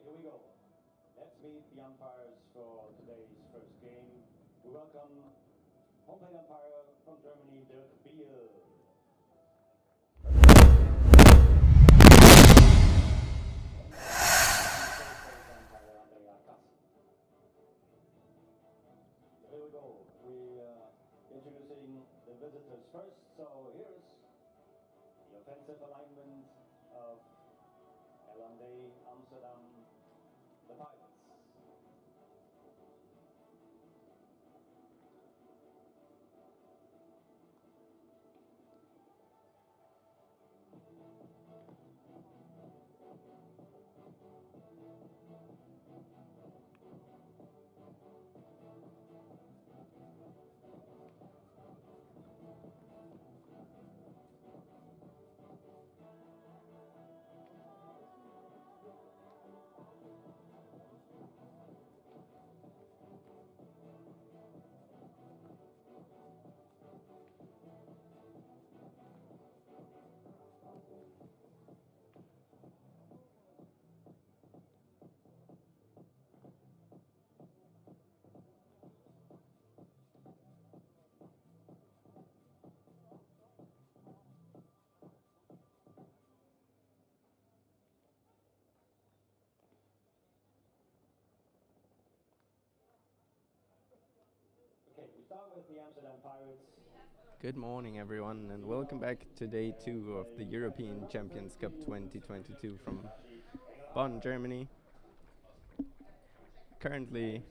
here we go. Let's meet the umpires for today's first game. We welcome home plate umpire from Germany, Draci. Here we go. Introducing the visitors first. So here's the offensive alignment of NED Amsterdam, the Pirates. Okay, we start with the Amsterdam Pirates. Good morning, everyone, and welcome back to day 2 of the European Champions Cup 2022 from Bonn, Germany. Currently,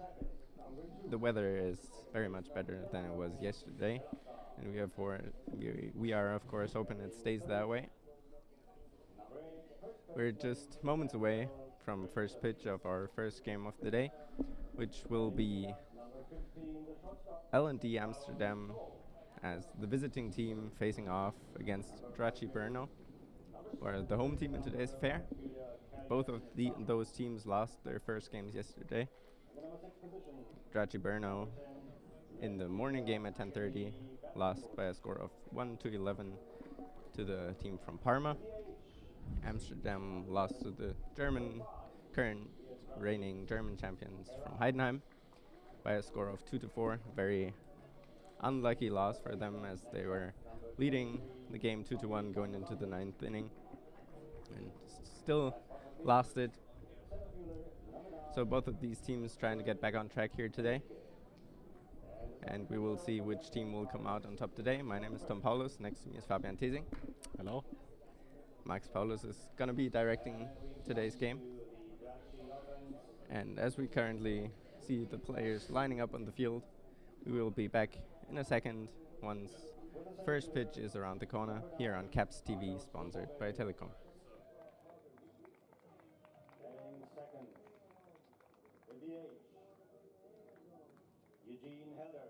the weather is very much better than it was yesterday, and we are of course hoping it stays that way. We're just moments away from first pitch of our first game of the day, which will be L&D Amsterdam as the visiting team facing off against Draci Brno, where the home team in today's affair. Both of those teams lost their first games yesterday. Draci Brno in the morning game at 10:30 lost by a score of 1-11 to the team from Parma. Amsterdam lost to the current reigning German champions from Heidenheim by a score of 2-4. Very unlucky loss for them as they were leading the game 2-1 going into the 9th inning and still lost it. So both of these teams trying to get back on track here today, and we will see which team will come out on top today. My name is Tom Paulus. Next to me is Fabian Tesing. Hello. Max Paulus is going to be directing today's game. And as we currently see the players lining up on the field, we will be back in a second once first pitch is around the corner here on Caps TV, sponsored by Telecom. Second, with the H, Eugene Helder.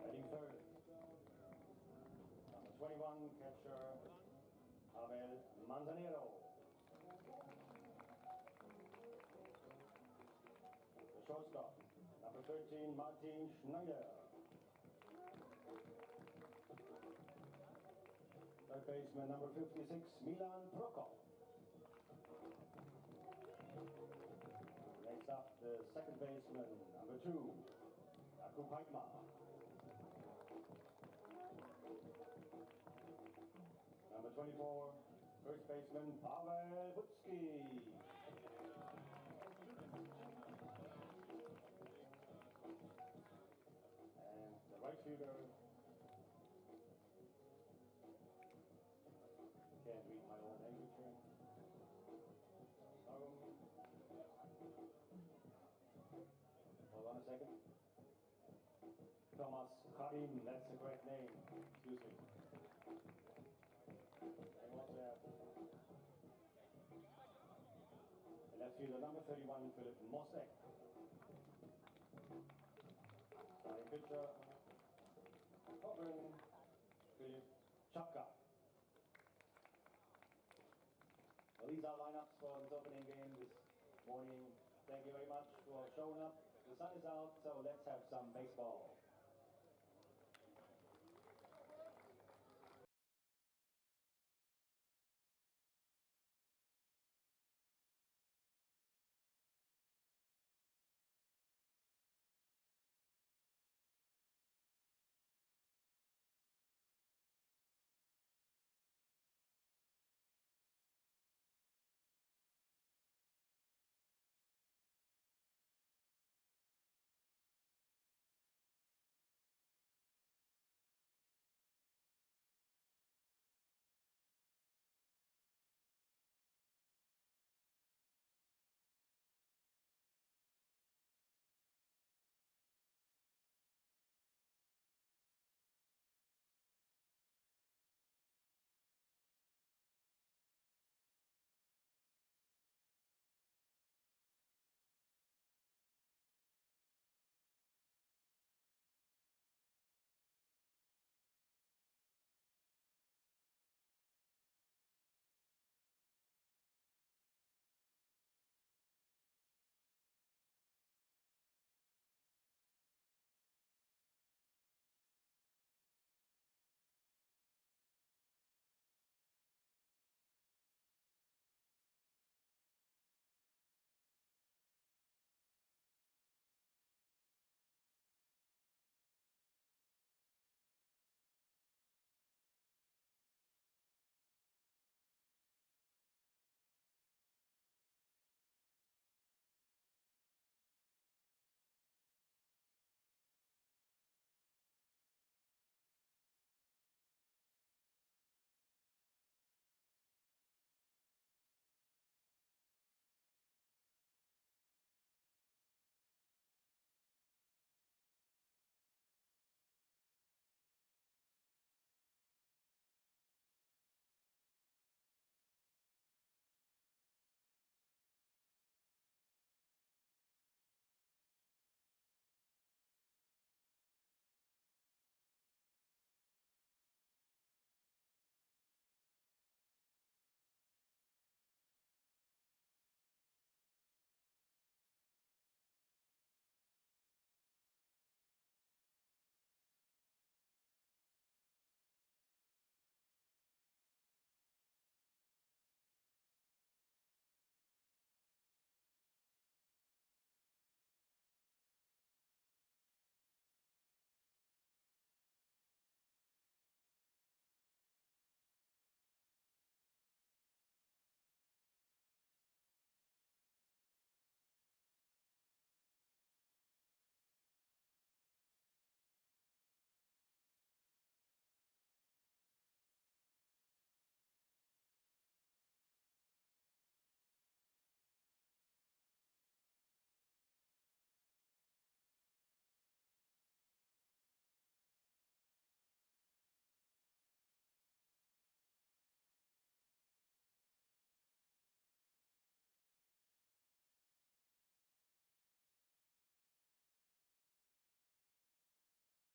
Batting third, number 21, catcher Abel Manzanero. The shortstop, number 13, Martin Schneider. Third baseman, number 56, Milan Prokop. Next up, the second baseman, number 2, Jakub Heitmar. Number 24, first baseman, Pavel Butsky. And the right fielder, can't read my own language here. Hold on a second. Thomas Karim, that's the correct name. Excuse me. And also have the left fielder, number 31, Philip Mosek. Starting pitcher, covering Philip Chapka. Well, these are lineups for this opening game this morning. Thank you very much for showing up. The sun is out, so let's have some baseball.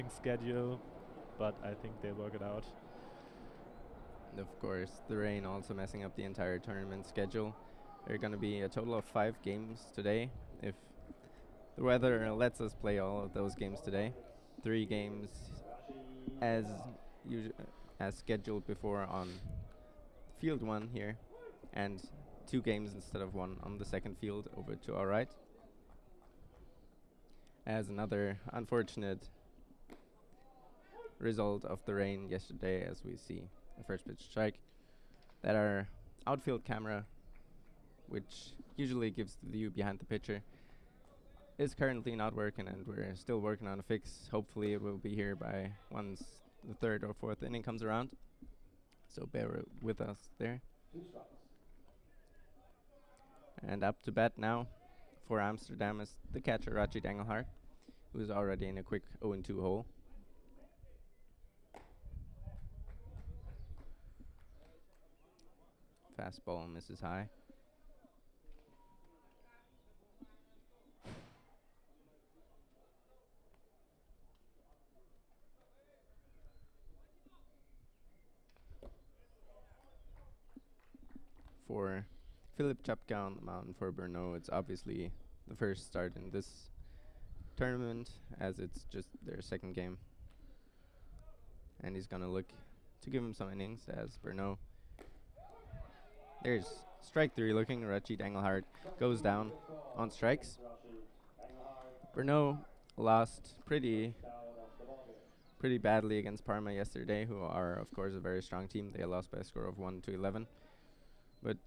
schedule, but I think they'll work it out. And of course, the rain also messing up the entire tournament schedule. There are going to be a total of 5 games today, if the weather lets us play all of those games today. 3 games as as scheduled before on field 1 here, and 2 games instead of 1 on the second field over to our right. As another unfortunate result of the rain yesterday, as we see the first pitch strike, that our outfield camera, which usually gives the view behind the pitcher, is currently not working, and we're still working on a fix. Hopefully it will be here by once the 3rd or 4th inning comes around, so bear with us there. And up to bat now for Amsterdam is the catcher Draci, who's already in a quick 0-2 hole. Fastball misses high. For Philip Chapka on the mound for Brno, it's obviously the first start in this tournament, as it's just their second game. And he's gonna look to give him some innings as Brno. There's strike 3 looking. Draci goes down on strikes. Brno lost pretty badly against Parma yesterday, who are of course a very strong team. They lost by a score of 1-11. But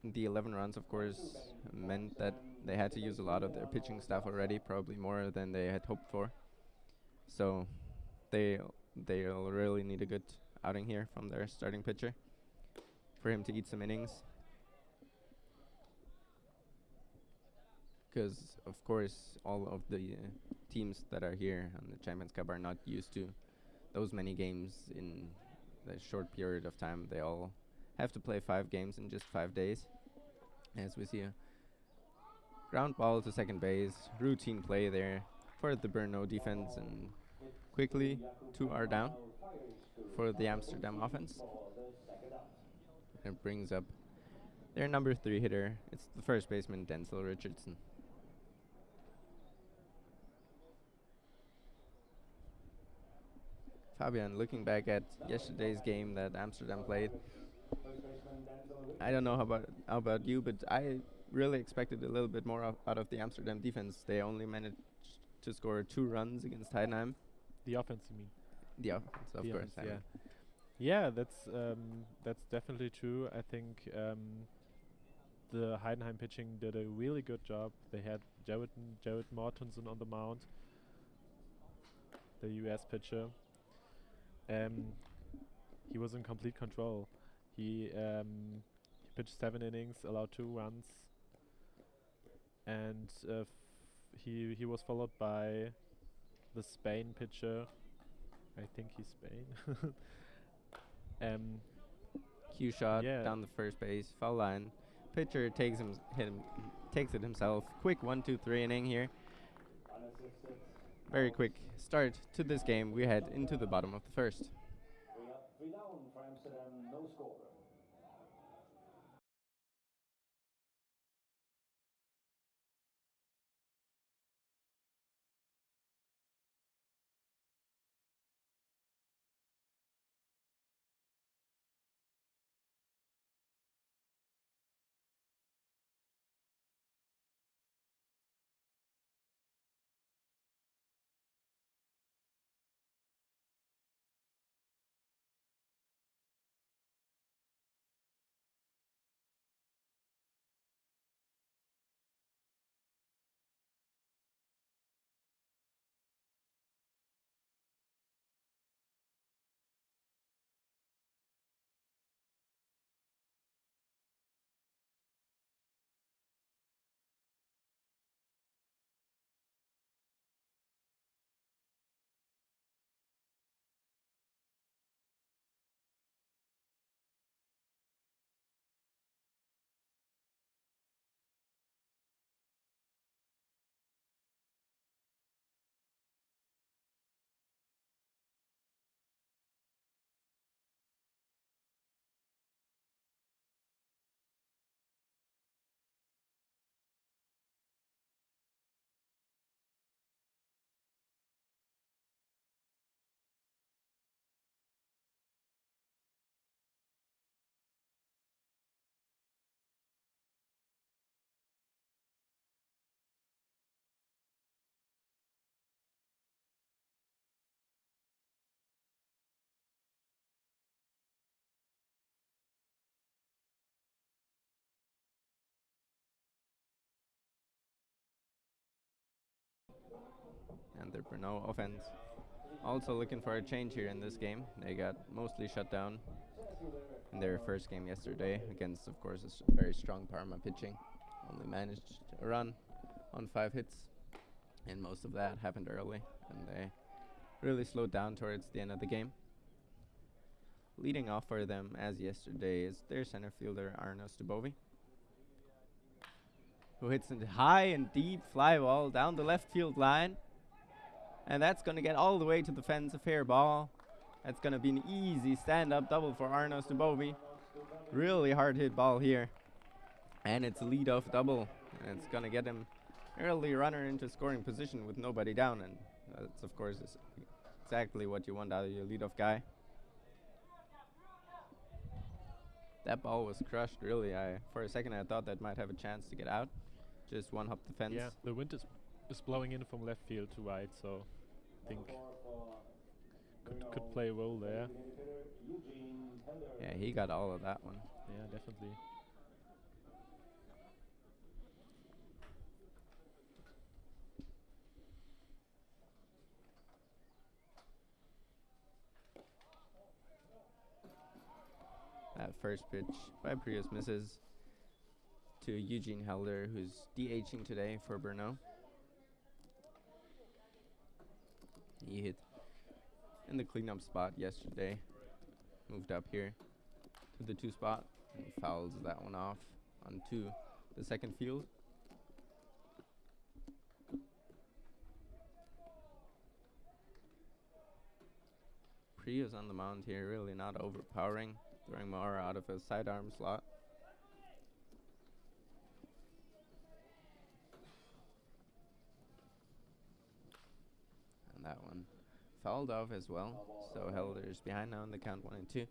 the 11 runs, of course, meant that they had to use a lot of their pitching staff already, probably more than they had hoped for. So they'll really need a good outing here from their starting pitcher for him to eat some innings. Because, of course, all of the teams that are here on the Champions Cup are not used to those many games in a short period of time. They all have to play 5 games in just 5 days. As we see a ground ball to second base, routine play there for the Brno defense, and quickly 2 are down for the Amsterdam offense. It brings up their number 3 hitter. It's the first baseman, Denzel Richardson. Fabian, looking back at yesterday's game that Amsterdam played, I don't know how about you, but I really expected a little bit more out of the Amsterdam defense. They only managed to score 2 runs against Heidenheim. The offense, you mean? The offense, of the course. Offense, yeah, that's definitely true. I think the Heidenheim pitching did a really good job. They had Jared Mortensen on the mound, the US pitcher. He was in complete control. He pitched 7 innings, allowed 2 runs, and he was followed by the Spain pitcher. I think he's Spain. Cue shot down the first base, foul line. Pitcher takes it himself. Quick 1-2-3 inning here. Very quick start to this game. We head into the bottom of the first. We have 3 down for Amsterdam, no score. the Brno offense. Also looking for a change here in this game. They got mostly shut down in their first game yesterday against, of course, a very strong Parma pitching. Only managed a run on 5 hits, and most of that happened early, and they really slowed down towards the end of the game. Leading off for them, as yesterday, is their center fielder, Arno Stubovi, who hits a high and deep fly ball down the left field line. And that's going to get all the way to the fence, a fair ball. That's going to be an easy stand-up double for Arno Stubovi. Really hard hit ball here. And it's a lead-off double. And it's going to get him early runner into scoring position with nobody down. And that's, of course, exactly what you want out of your lead-off guy. That ball was crushed, really. For a second, I thought that might have a chance to get out. Just one hop the fence. Yeah, the wind is blowing in from left field to right, so I think could play a role there. Yeah, he got all of that one. Yeah, definitely. That first pitch by Prius misses to Eugene Helder, who's DHing today for Brno. He hit in the cleanup spot yesterday, moved up here to the 2 spot, and fouls that one off onto the second field. Prius on the mound here, really not overpowering, throwing more out of a sidearm slot. And that one fouled off as well, so Helder's behind now in the count 1 and 2.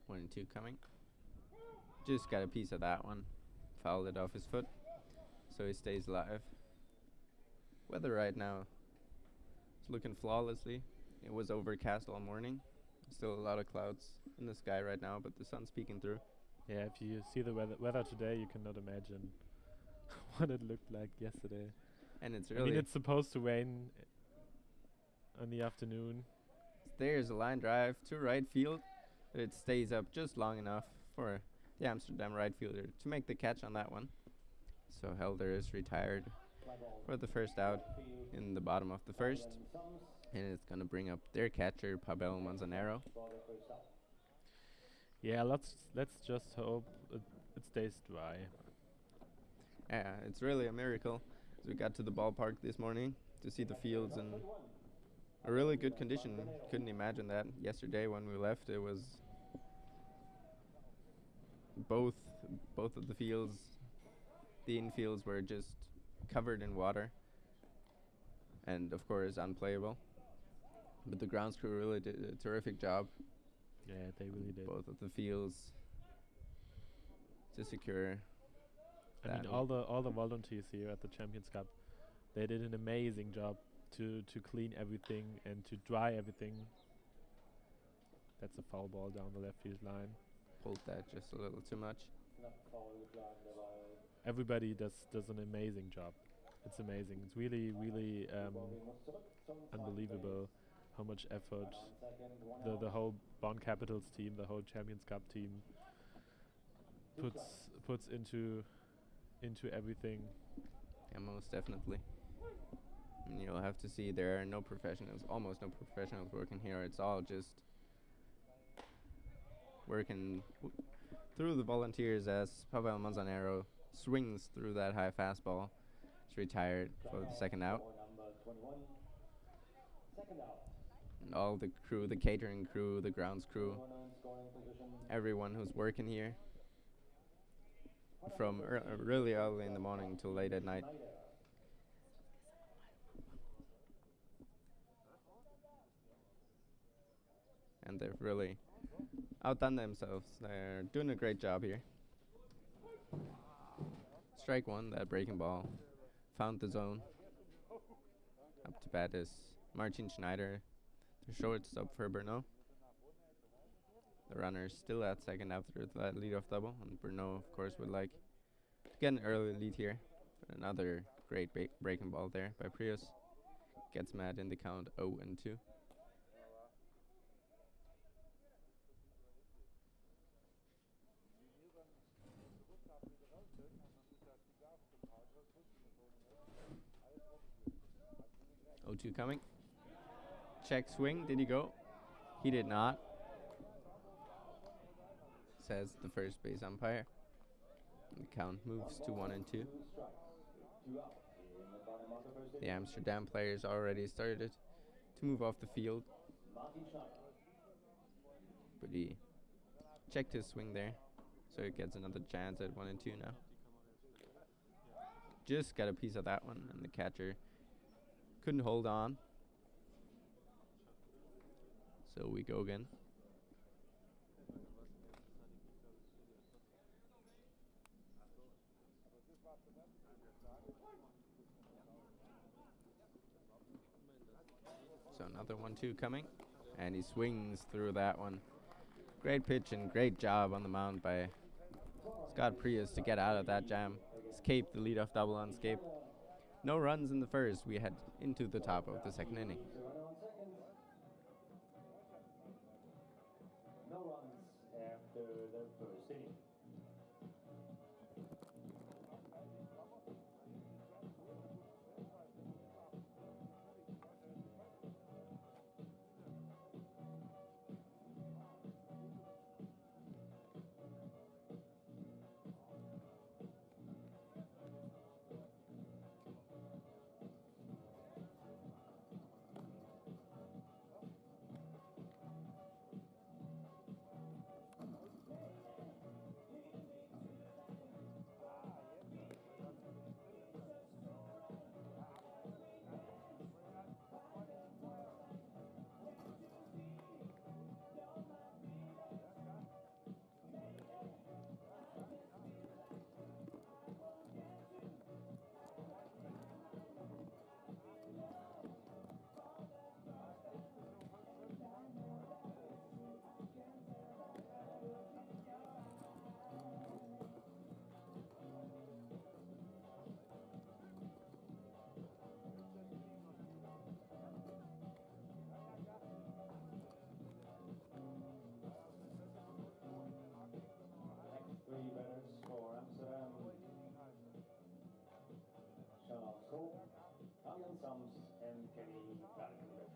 One and 2 coming. Just got a piece of that one. Fouled it off his foot, so he stays alive. Weather right now is looking flawlessly. It was overcast all morning. Still a lot of clouds in the sky right now, but the sun's peeking through. Yeah, if you see the weather today, you cannot imagine what it looked like yesterday. And it's really... I mean, it's supposed to rain in the afternoon. There's a line drive to right field, but it stays up just long enough for the Amsterdam right fielder to make the catch on that one. So Helder is retired for the first out in the bottom of the first, and it's going to bring up their catcher, Pavel Manzanero. Yeah, let's just hope it stays dry. Yeah, it's really a miracle. We got to the ballpark this morning to see the fields in a really good condition. Couldn't imagine that yesterday when we left. It was both of the fields, the infields were just covered in water and of course unplayable. But the grounds crew really did a terrific job. Yeah, they really did. Both of the fields to secure. I mean, all the volunteers here at the Champions Cup, they did an amazing job to clean everything and to dry everything. That's a foul ball down the left field line. Pulled that just a little too much. Everybody does an amazing job. It's amazing. It's really unbelievable how much effort the whole Bonn Capitals team, the whole Champions Cup team puts into everything. Yeah, most definitely. And you'll have to see there are no professionals, almost no professionals working here. It's all just working through the volunteers as Pavel Manzanero swings through that high fastball. He's retired for the second out. And all the crew, the catering crew, the grounds crew, everyone who's working here from really early in the morning till late at night. And they've really outdone themselves. They're doing a great job here. Strike one, that breaking ball found the zone. Up to bat is Martin Schneider, the shortstop for Brno. The runner is still at second after that leadoff double, and Brno, of course, would like to get an early lead here. But another great breaking ball there by Prius. Gets mad in the count 0-2. O2 coming. Check swing. Did he go? He did not, says the first base umpire. And the count moves to 1-2. The Amsterdam players already started to move off the field, but he checked his swing there, so he gets another chance at 1-2 now. Just got a piece of that one, and the catcher couldn't hold on. So we go again. So another 1-2 coming, and he swings through that one. Great pitch and great job on the mound by Scott Prius to get out of that jam. Escape the leadoff double unscaped. No runs in the first. We head into the top of the second inning. No runs after the first inning. Three batters for Amsterdam. Charles Koch, Arjen Sams, and Kenny Valkenbusch.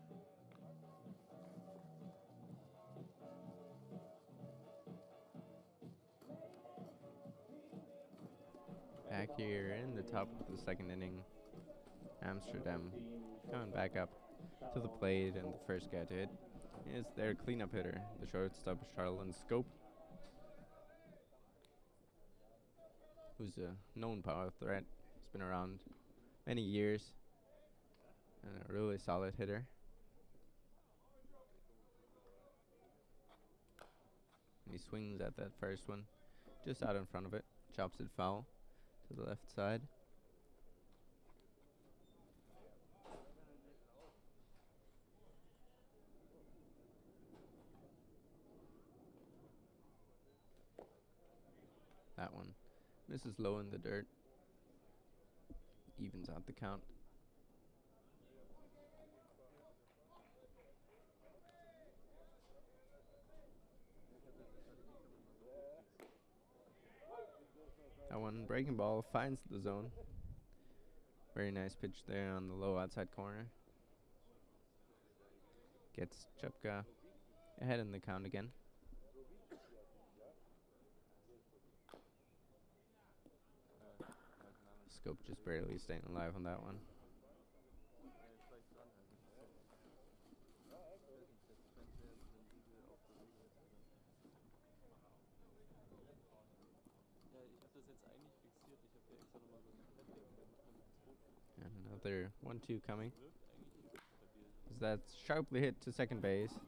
Back here in the top of the second inning, Amsterdam coming back up to the plate, and the first guy to hit is their cleanup hitter, the shortstop Charlton Scope, who's a known power threat. He's been around many years and a really solid hitter. And he swings at that first one, just out in front of it, chops it foul to the left side. That one misses low in the dirt, evens out the count. That one breaking ball finds the zone. Very nice pitch there on the low outside corner. Gets Chupka ahead in the count again. Scope just barely staying alive on that one. And another 1-2 coming. That's sharply hit to second base.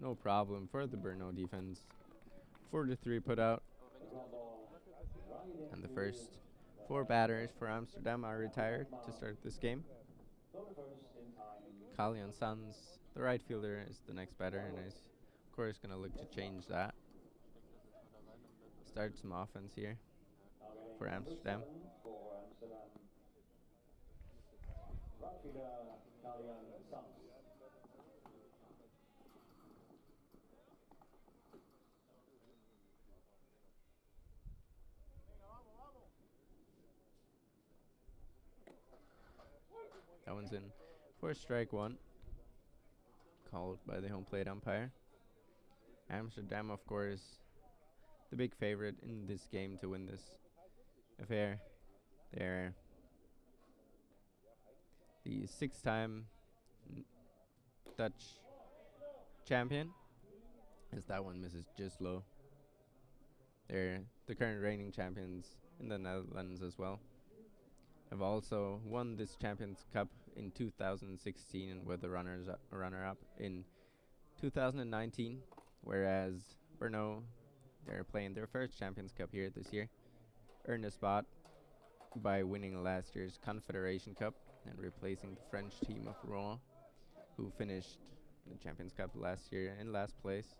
No problem for the Brno defense. 4-3 put out. And the first 4 batters for Amsterdam are retired to start this game. So the first in time. Kalian Sanz, the right fielder, is the next batter, and is of course going to look to change that. Start some offense here for Amsterdam. For Amsterdam. Right fielder Kalian Sams. That one's in for strike one, called by the home plate umpire. Amsterdam, of course, the big favorite in this game to win this affair. They're the six-time Dutch champion, as that one misses just low. They're the current reigning champions in the Netherlands as well. Have also won this Champions Cup in 2016 and were the runner-up in 2019, whereas Brno, they're playing their first Champions Cup here this year, earned a spot by winning last year's Confederation Cup and replacing the French team of Rouen, who finished the Champions Cup last year in last place.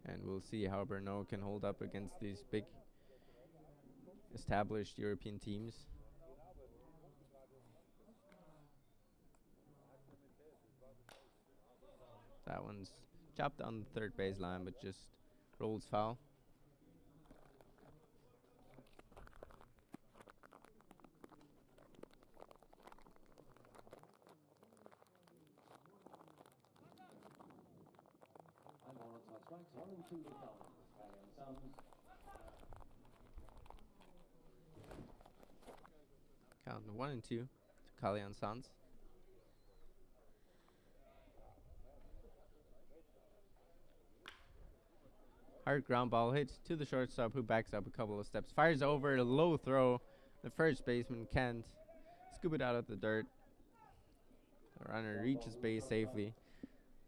And we'll see how Brno can hold up against these big established European teams. That one's chopped on the third base line, but just rolls foul. And one outside strikes, 1 and 2 to count. Kalian Sams. Count 1 and 2 to Kalian Sanz. Hard ground ball hits to the shortstop, who backs up a couple of steps, fires over a low throw. The first baseman can't scoop it out of the dirt. The runner reaches base safely.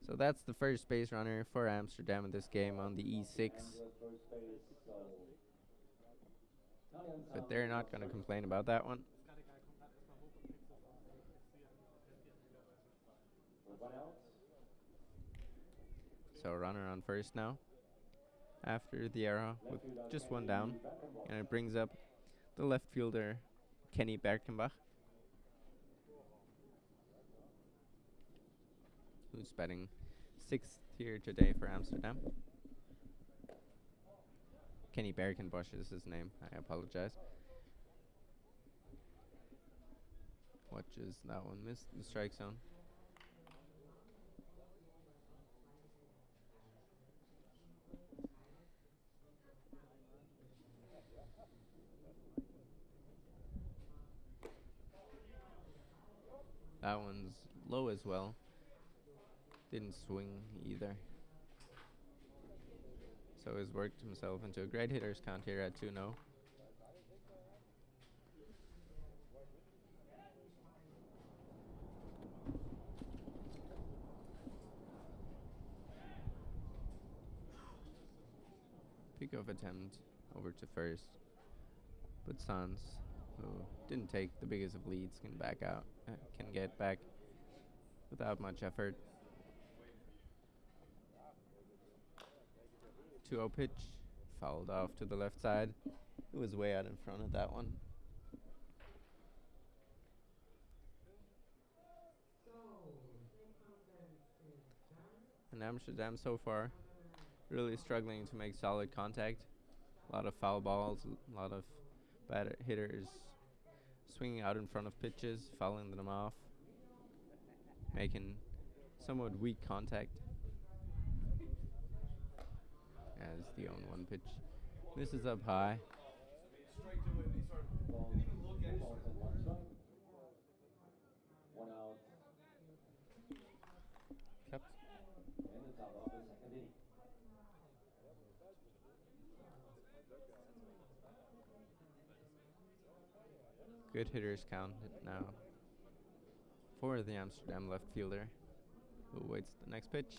So that's the first base runner for Amsterdam in this game on the E6. But they're not going to complain about that one. So runner on first now, after the error with just one down, and it brings up the left fielder Kenny Berkenbach, who's batting 6th here today for Amsterdam. Kenny Berkenbach is his name, I apologize. Watches that one miss the strike zone. That one's low as well. Didn't swing either. So he's worked himself into a great hitter's count here at 2-0. Pick-off attempt over to first. But Sanz, who didn't take the biggest of leads, can get back without much effort. 2-0 pitch, fouled off to the left side. It was way out in front of that one. And Amsterdam so far really struggling to make solid contact. A lot of foul balls, a lot of bad hitters swinging out in front of pitches, fouling them off, making somewhat weak contact. As the 0-1 pitch misses up high. One out. Kept. In the top of the second inning. Good hitters count now for the Amsterdam left fielder, who waits the next pitch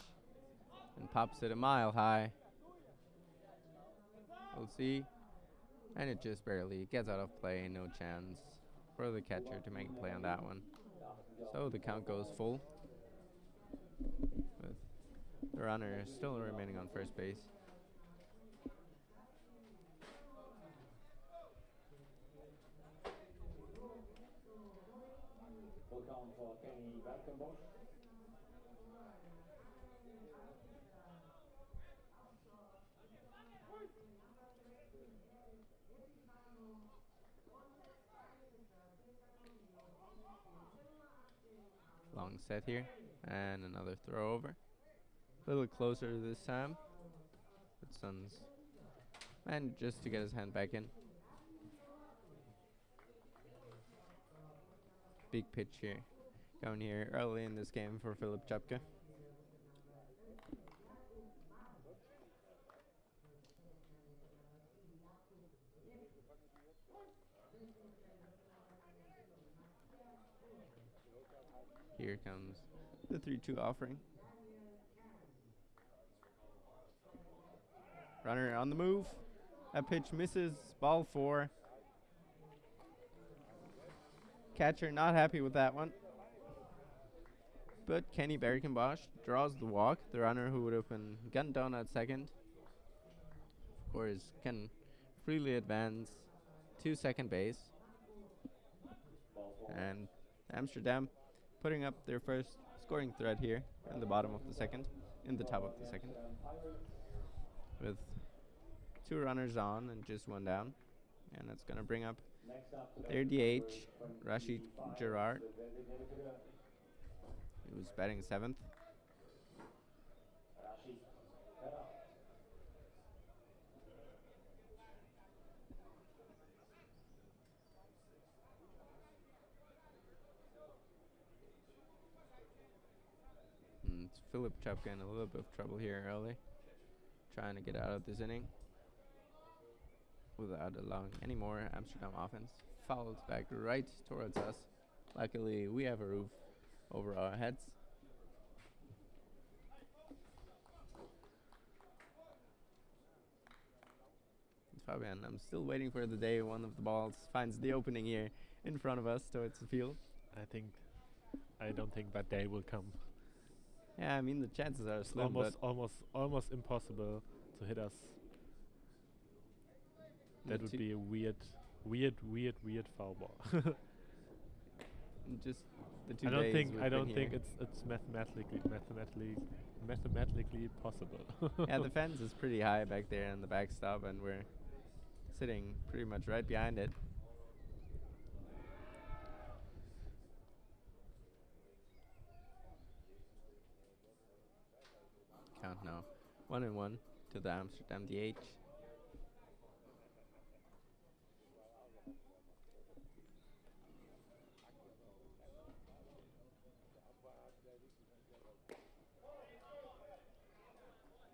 and pops it a mile high. We'll see. And it just barely gets out of play, no chance for the catcher to make a play on that one. So the count goes full, with the runner still remaining on first base. Full count for Kenny Valkenbosch. Long set here, and another throw over. A little closer this time, but Suns managed just to get his hand back in. Big pitch here, going here early in this game for Philip Chapka. Here comes the 3-2 offering. Runner on the move. That pitch misses. Ball 4. Catcher not happy with that one. But Kenny Valkenbosch draws the walk. The runner who would have been gunned down at second, of course, can freely advance to second base. And Amsterdam putting up their first scoring threat here in the bottom of the second, in the top of the second, with 2 runners on and just 1 down. And that's going to bring up their DH, Draci Gerard. He was batting 7th. It's Philip Chapka in a little bit of trouble here early, trying to get out of this inning without allowing any more Amsterdam offense. Fouled back right towards us. Luckily, we have a roof over our heads. Fabian, I'm still waiting for the day one of the balls finds the opening here in front of us towards the field. I don't think that day will come. Yeah, I mean the chances are slim, but almost impossible to hit us. That would be a weird foul ball. Just the 2 days. I don't think it's mathematically possible. Yeah, the fence is pretty high back there in the backstop, and we're sitting pretty much right behind it. Count now 1-1 to the Amsterdam DH.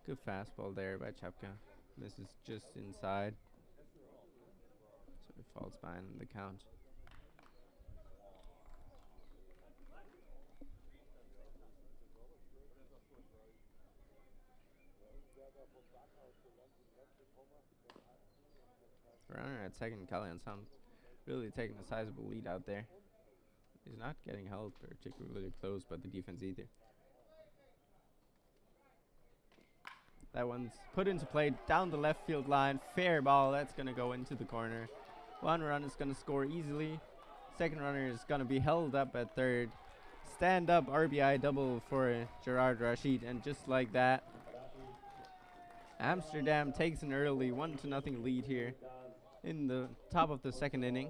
Good fastball there by Chapka. Misses just inside, so he falls behind in the count. Runner at second, Kalyan Sound really taking a sizable lead out there. He's not getting held particularly close by the defense either. That one's put into play down the left field line. Fair ball. That's going to go into the corner. 1 run is going to score easily. Second runner is going to be held up at third. Stand up RBI double for Gerard Rashid. And just like that, Amsterdam takes an early 1-0 lead here in the top of the second inning.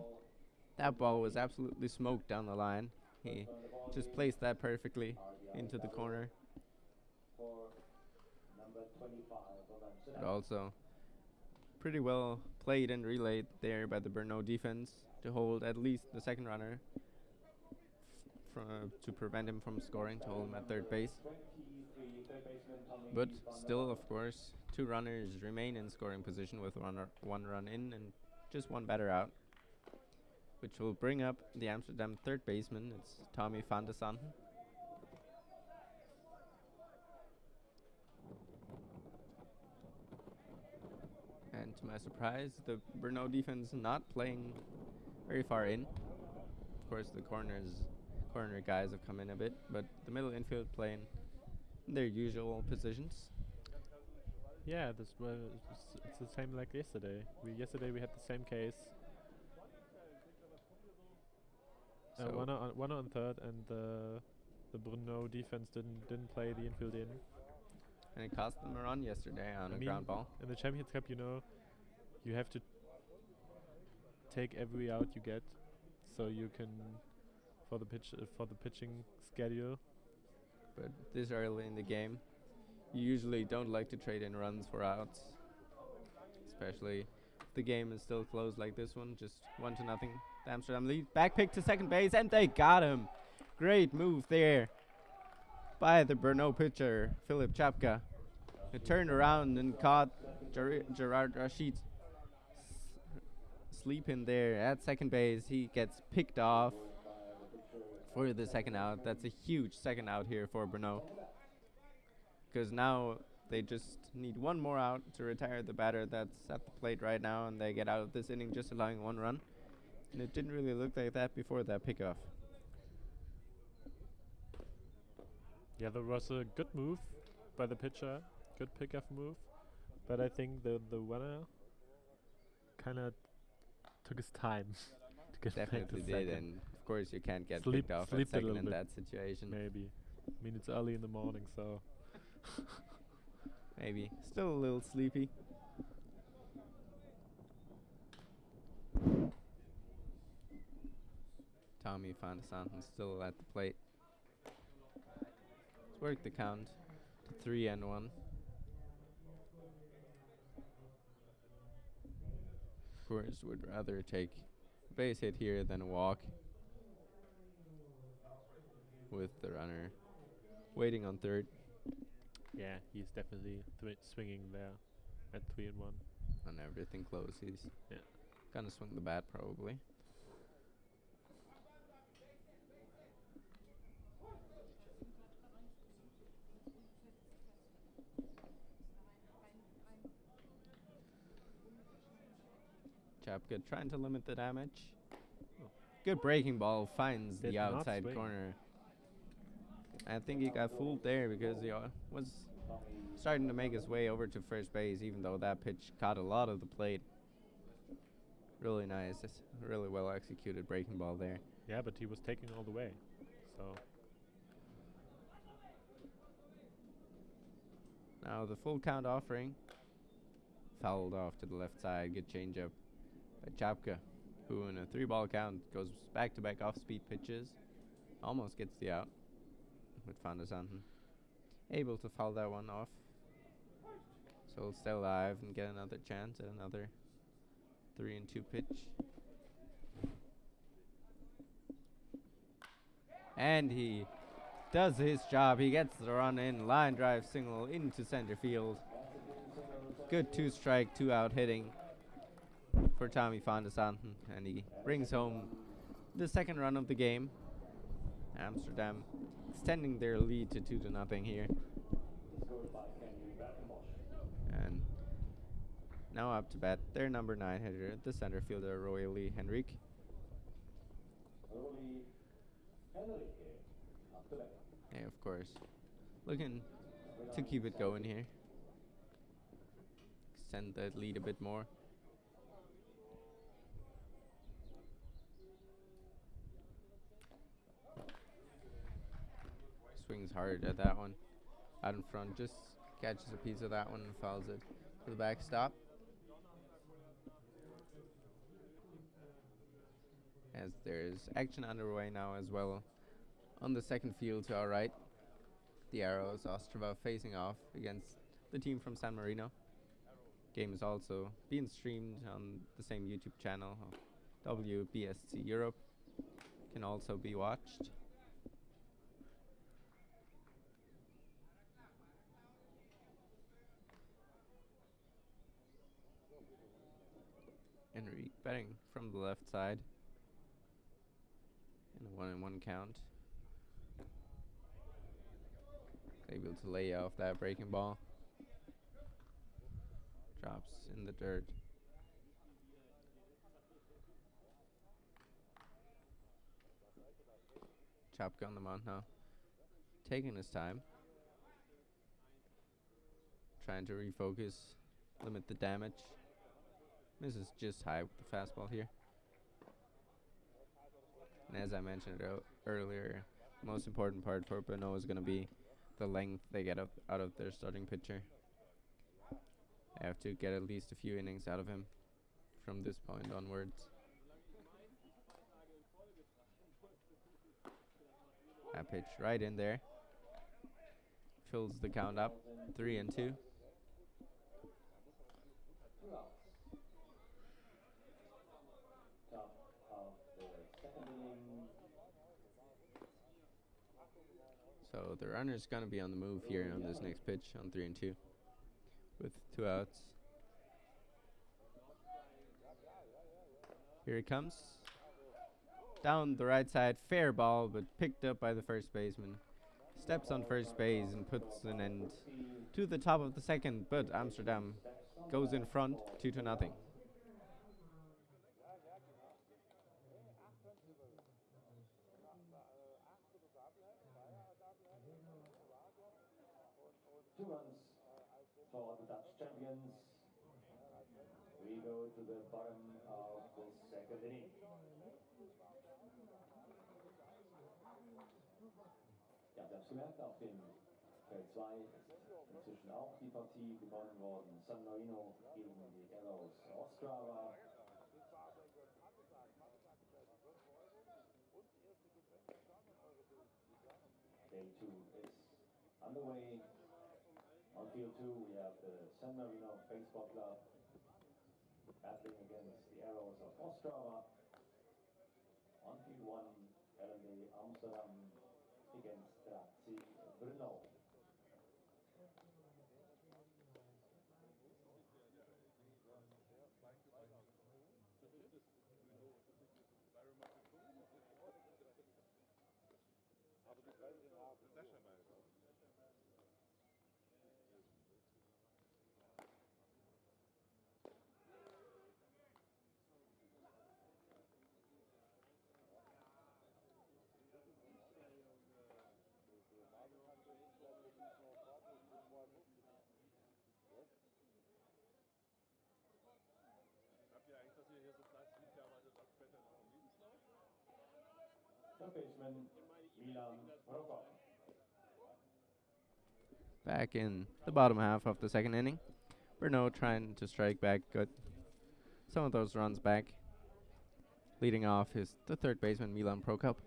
That ball was absolutely smoked down the line. He just placed that perfectly into the corner. But also pretty well played and relayed there by the Brno defense to hold at least the second runner to prevent him from scoring, to hold him at third base. But still, of course, 2 runners remain in scoring position with 1 run in and just 1 batter out, which will bring up the Amsterdam third baseman. It's Tommy van de Sanden. And to my surprise, the Brno defense not playing very far in. Of course, the corner guys have come in a bit, but the middle infield playing in their usual positions. Yeah, it's the same like yesterday. Yesterday we had the same case. So One on third, and the Brno defense didn't play the infield in. and it cost them a run yesterday on a ground ball. In the Champions Cup, you have to take every out you get, so you can for the pitching schedule. But this early in the game, you usually don't like to trade in runs for outs, especially if the game is still close like this one, just 1-0. The Amsterdam lead. Back pick to second base, and they got him. Great move there by the Brno pitcher, Philip Chapka. He turned around and caught Gerard Draci sleeping there at second base. He gets picked off for the second out. That's a huge second out here for Brno, because now they just need one more out to retire the batter that's at the plate right now, and they get out of this inning just allowing one run. And it didn't really look like that before that pickoff. Yeah, there was a good move by the pitcher, good pickoff move, but I think the winner kind of took his time to get back to Definitely did, second. and of course you can't get picked off at second in that situation. Maybe. I mean, it's early in the morning, so Maybe. Still a little sleepy. Tommy van de Santen still at the plate. Let's work the count to 3-1. Of course, would rather take a base hit here than a walk, with the runner waiting on third. yeah, he's definitely swinging there at 3-1. And everything close. He's gonna swing the bat probably. Chapka trying to limit the damage. Good breaking ball, finds Did the not outside swing. corner. I think he got fooled there because he was starting to make his way over to first base, even though that pitch caught a lot of the plate. Really nice. It's a really well executed breaking ball there. Yeah, but he was taking all the way, so Now the full count offering. Fouled off to the left side. Good changeup by Chapka, who in a 3-ball count goes back-to-back off-speed pitches. Almost gets the out with Van der Santen. Able to foul that one off. So he'll stay alive and get another chance at another 3-2 pitch. And he does his job. He gets the run in. Line drive single into center field. Good 2-strike, 2-out hitting for Tommy van de Santen. And he brings home the second run of the game. Amsterdam extending their lead to 2-0 here. And now up to bat their number 9 hitter, the center fielder Royally Henrique. Yeah, of course. Looking to keep it going here. Extend that lead a bit more. Swings hard at that one. Out in front, just catches a piece of that one and fouls it to the backstop. As there's action underway now as well. On the second field to our right, the Arrows Ostrava facing off against the team from San Marino. Game is also being streamed on the same YouTube channel, WBSC Europe. Can also be watched. Henrique batting from the left side in a 1-1 count. Able to lay off that breaking ball. Drops in the dirt Chapka on the mound now, taking his time, trying to refocus, limit the damage. Misses just high with the fastball here. And as I mentioned earlier, the most important part for Brno is going to be the length they get out of their starting pitcher. They have to get at least a few innings out of him from this point onwards. That pitch right in there. Fills the count up, 3-2. So the runner's going to be on the move here on this next pitch on 3-2 with 2 outs. Here it comes. Down the right side, fair ball, but picked up by the first baseman. Steps on first base and puts an end to the top of the second, but Amsterdam goes in front 2-0. Two runs for the Dutch champions. We go to the bottom of the second inning. Ja, Sie haben es gemerkt, auf dem Feld 2 ist inzwischen auch die Partie gewonnen worden. San Marino gegen die Arrows Ostrava. Day 2 is underway. On field 2 we have the San Marino Baseball Club battling against the Arrows of Ostrava. On field 1, NED Amsterdam against Draci Brno. Back in the bottom half of the second inning. Brno trying to strike back, got some of those runs back. Leading off is the third baseman, Milan Prokop.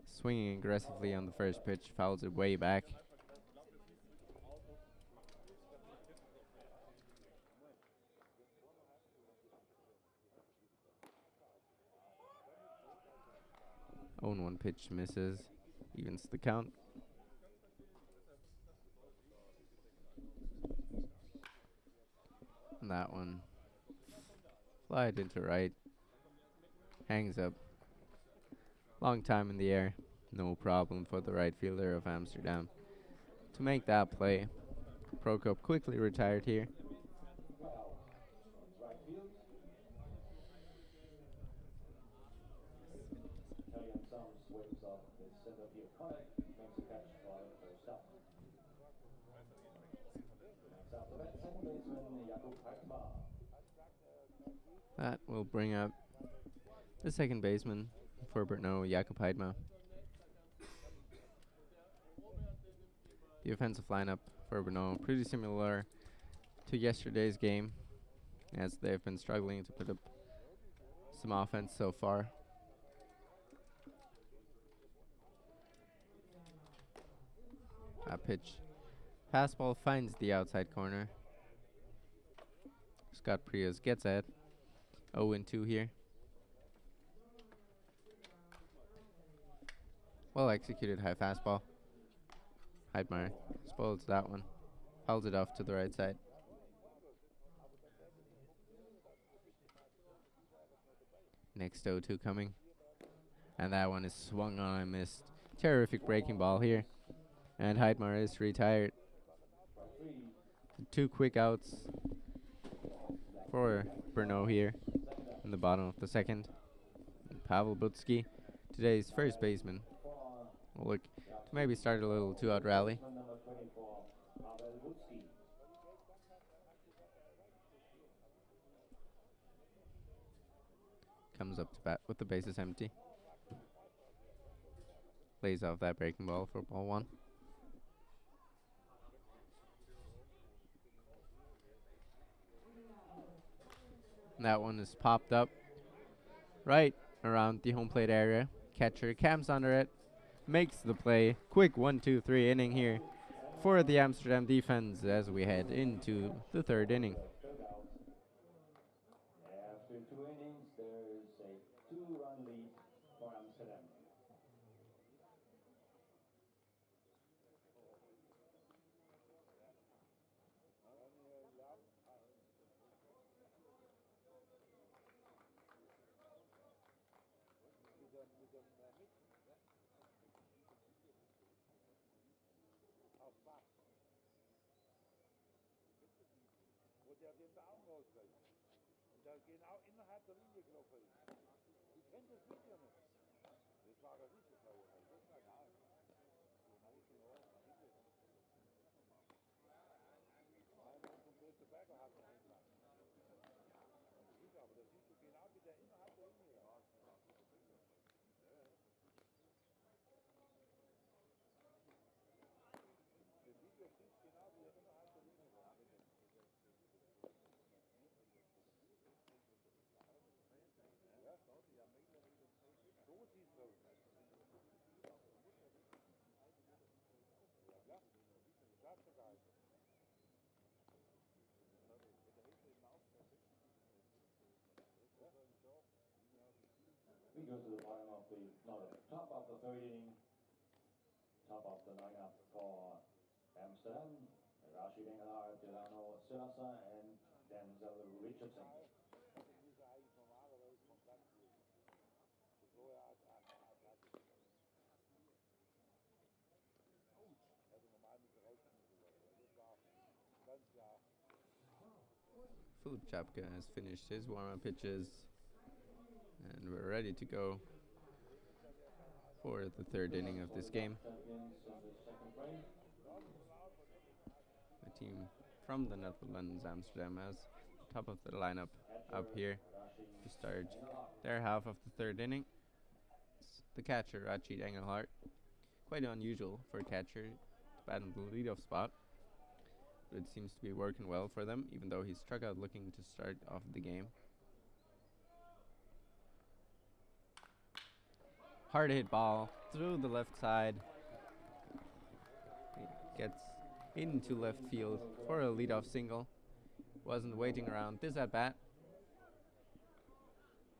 Swinging aggressively on the first pitch, fouls it way back. Own one pitch misses, evens the count. And that one flied into right, hangs up. Long time in the air, no problem for the right fielder of Amsterdam to make that play. Prokop quickly retired here. That will bring up the second baseman for Brno, Jakob Heidma. The offensive lineup for Brno pretty similar to yesterday's game, as they've been struggling to put up some offense so far. A pitch. Fastball finds the outside corner. Scott Prius gets it. 0-2 here. Well executed high fastball. Heidmar spoils that one. Fouls it off to the right side. Next 0-2 coming. And that one is swung on and missed. Terrific breaking ball here. And Heidmar is retired. 2 quick outs for Brno here in the bottom of the second. And Pavel Butsky, today's first baseman will look to maybe start a little two-out rally. Number 24, Pavel Butsky. Comes up to bat with the bases empty. Lays off that breaking ball for ball one. And that one is popped up right around the home plate area. Catcher camps under it, makes the play. Quick 1-2-3 inning here for the Amsterdam defense as we head into the third inning. After 2 innings, there's a 2-run lead for Amsterdam. We go to the bottom of the, no, the top of the third inning. Top of the lineup for Amsterdam. Draci, Delano, Silasa, and Denzel Richardson. Philip Chapka has finished his warm-up pitches, and we're ready to go for the third inning of this game. The team from the Netherlands, Amsterdam, has top of the lineup up here to start their half of the third inning. It's the catcher, Draci Engelhardt. Quite unusual for a catcher to bat in the leadoff spot, but it seems to be working well for them, even though he struck out looking to start off the game. Hard hit ball through the left side. It gets into left field for a leadoff single. Wasn't waiting around this at bat.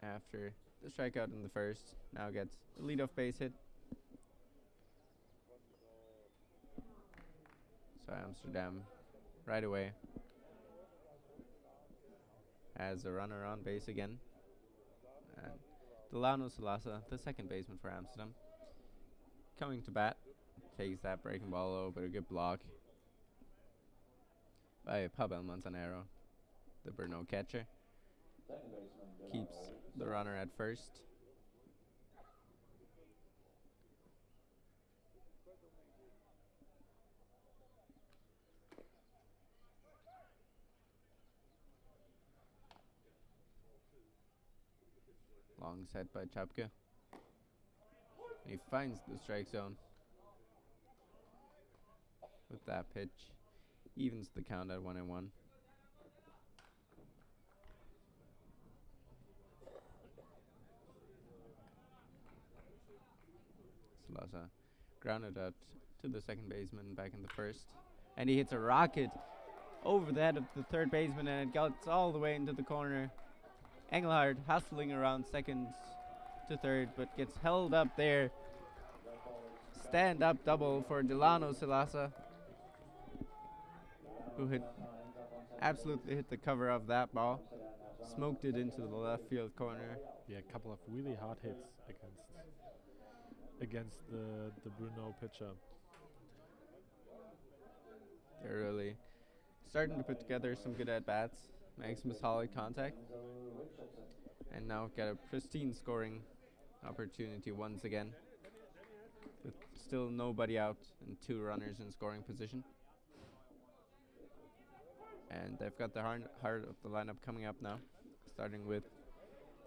After the strikeout in the first, now gets the leadoff base hit. So Amsterdam right away has a runner on base again. And Delano Salasa, the second baseman for Amsterdam, coming to bat, takes that breaking ball low, but a good block by Pavel Montanero, the Brno catcher. Keeps the runner at first. Long set by Chapka. He finds the strike zone with that pitch. Evens the count at 1-1. Salasa grounded out to the second baseman back in the first. And he hits a rocket over the head of the third baseman, and it gets all the way into the corner. Engelhardt hustling around second to third, but gets held up there. Stand-up double for Delano Salasa, who absolutely hit the cover of that ball. Smoked it into the left field corner. Yeah, a couple of really hard hits against the Brno pitcher. They're really starting to put together some good at-bats, make some solid contact, and now get a pristine scoring opportunity once again with still nobody out and 2 runners in scoring position. And they've got the heart of the lineup coming up now, starting with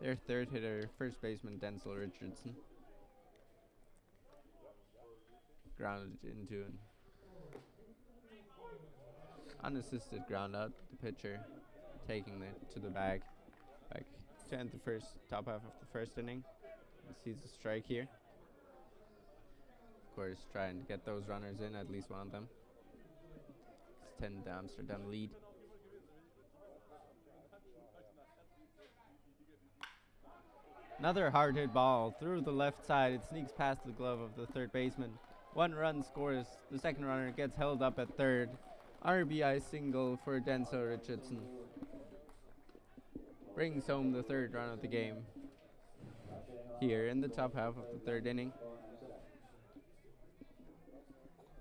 their third hitter, first baseman Denzel Richardson. Grounded into an unassisted ground out. The pitcher taking it to the bag, back to end the top half of the first inning. He sees a strike here. Of course, trying to get those runners in, at least one of them. Extend the Amsterdam lead. Another hard hit ball through the left side. It sneaks past the glove of the third baseman. 1 run scores. The second runner gets held up at third. RBI single for Denzel Richardson. Brings home the 3rd run of the game here in the top half of the 3rd inning.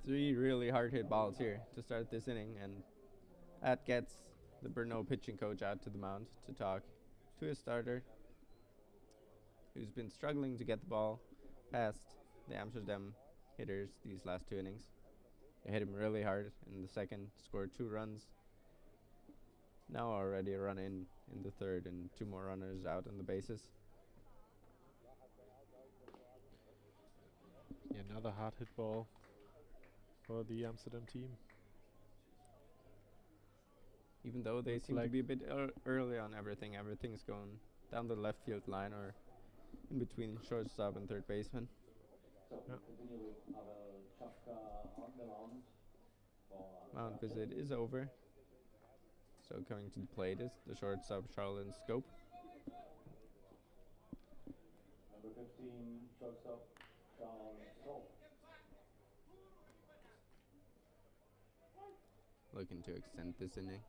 3 really hard hit balls here to start this inning, and that gets the Brno pitching coach out to the mound to talk to his starter, who's been struggling to get the ball past the Amsterdam hitters these last 2 innings. They hit him really hard in the second, scored 2 runs. Now already a run in the 3rd and 2 more runners out on the bases. Yeah, another hard hit ball for the Amsterdam team. Even though they seem to be a bit early on everything's going down the left field line or in between shortstop and third baseman. Mound visit is over. So coming to the plate is the shortstop Charlton Scope. Number 15, shortstop Charlton Scope. Looking to extend this inning.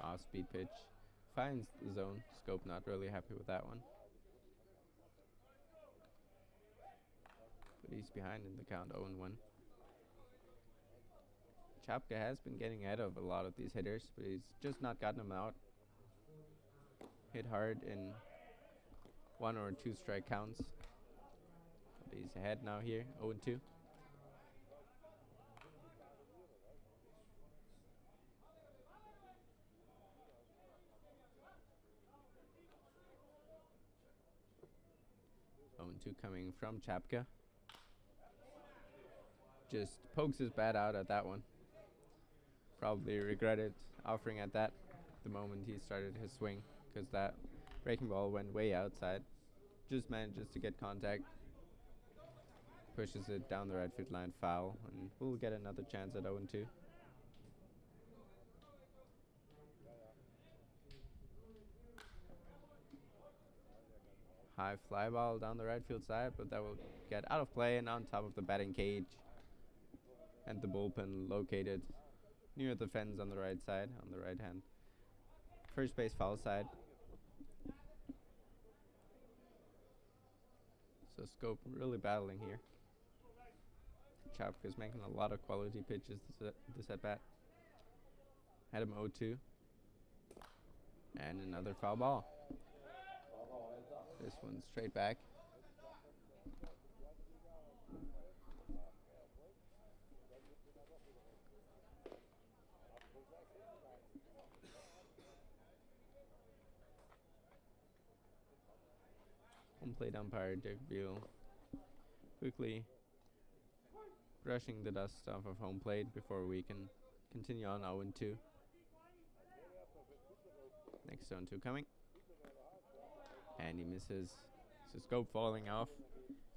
Off-speed pitch. Finds the zone. Scope not really happy with that one. But he's behind in the count, 0-1. Chapka has been getting ahead of a lot of these hitters, but he's just not gotten them out. Hit hard in 1 or 2 strike counts. But he's ahead now here, 0-2. Coming from Chapka. Just pokes his bat out at that one. Probably regretted offering at that the moment he started his swing, because that breaking ball went way outside. Just manages to get contact. Pushes it down the right field line, foul, and we'll get another chance at 0-2. High fly ball down the right field side, but that will get out of play and on top of the batting cage. And the bullpen located near the fence on the right side, on the right hand. First base foul side. So Scope really battling here. Chapka's making a lot of quality pitches this at bat. Had him 0-2. And another foul ball. This one straight back. Home plate umpire Dick Beal quickly brushing the dust off of home plate before we can continue on 0-2. Next 0-2 coming. And he misses. So Scope falling off.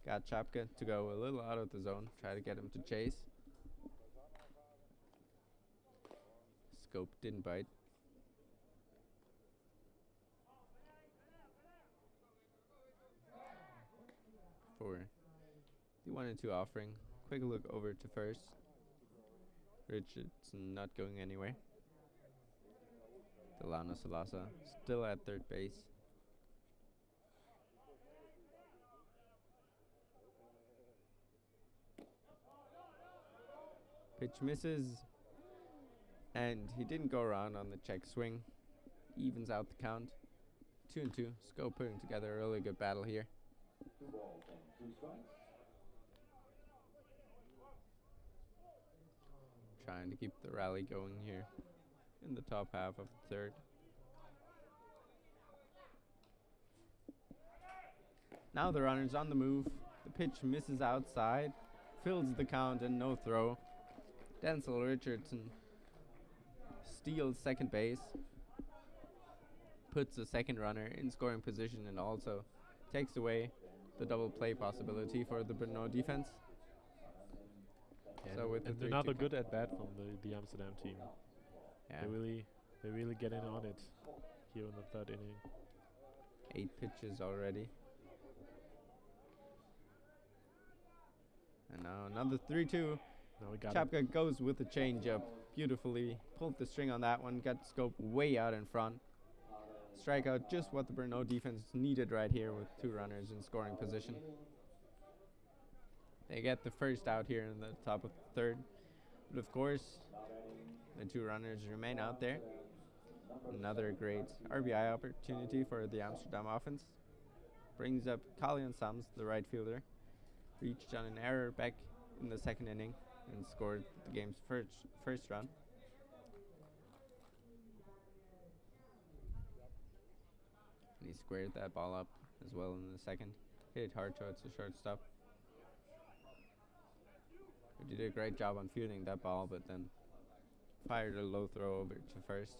Got Chapka to go a little out of the zone. Try to get him to chase. Scope didn't bite. For the 1-2 offering. Quick look over to first. Richardson not going anywhere. Delano Salasa still at third base. Pitch misses, and he didn't go around on the check swing. evens out the count. 2-2. Sco putting together a really good battle here. 2 balls and 2 strikes. Trying to keep the rally going here in the top half of the third. Now the runner's on the move. The pitch misses outside, fills the count and no throw. Denzel Richardson steals second base, puts the second runner in scoring position and also takes away the double play possibility for the Brno defense. Yeah, So with the and 3-2 another count. good at bat from the Amsterdam team. Yeah. They really get in on it here in the third inning. 8 pitches already. And now another 3-2. Now we got it. Chapka goes with the changeup. Beautifully pulled the string on that one. Got Scope way out in front. Strikeout, just what the Brno defense needed right here with 2 runners in scoring position. They get the first out here in the top of the third. But of course, the 2 runners remain out there. Another great RBI opportunity for the Amsterdam offense. Brings up Kalian Sams, the right fielder. Reached on an error back in the second inning and scored the game's first run. And he squared that ball up as well in the second. Hit it hard towards the shortstop. He did a great job on fielding that ball, but then fired a low throw over to first,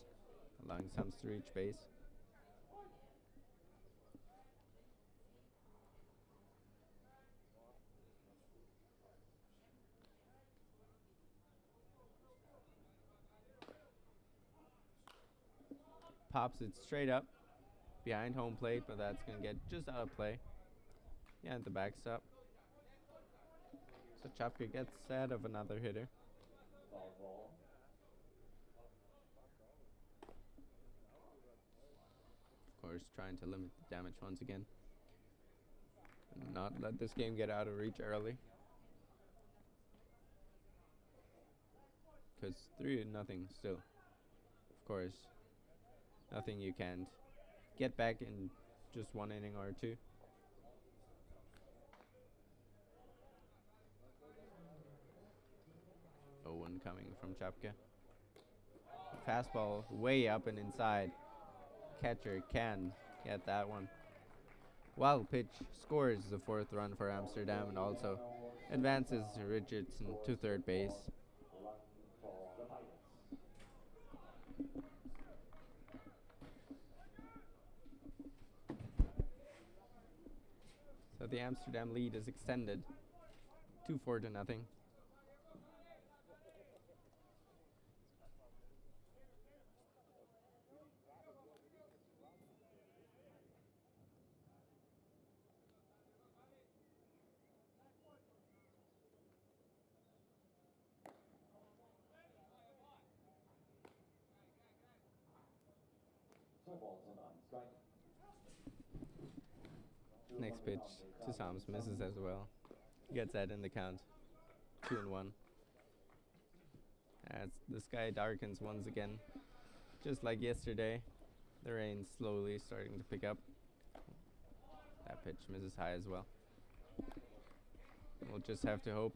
allowing Sams to reach base. Pops it straight up behind home plate, but that's going to get just out of play. Yeah, at the backstop. So Chapka gets ahead of another hitter. Of course, trying to limit the damage once again. And not let this game get out of reach early. Because 3-0 still. Of course, nothing you can't get back in just 1 inning or 2. One coming from Chapka. Fastball way up and inside. Catcher can get that one. Wild pitch scores the 4th run for Amsterdam and also advances Richardson to third base. So the Amsterdam lead is extended 2-4 0. Next pitch to Sams, misses as well. Gets that in the count. 2-1. As the sky darkens once again, just like yesterday, the rain slowly starting to pick up. That pitch misses high as well. We'll just have to hope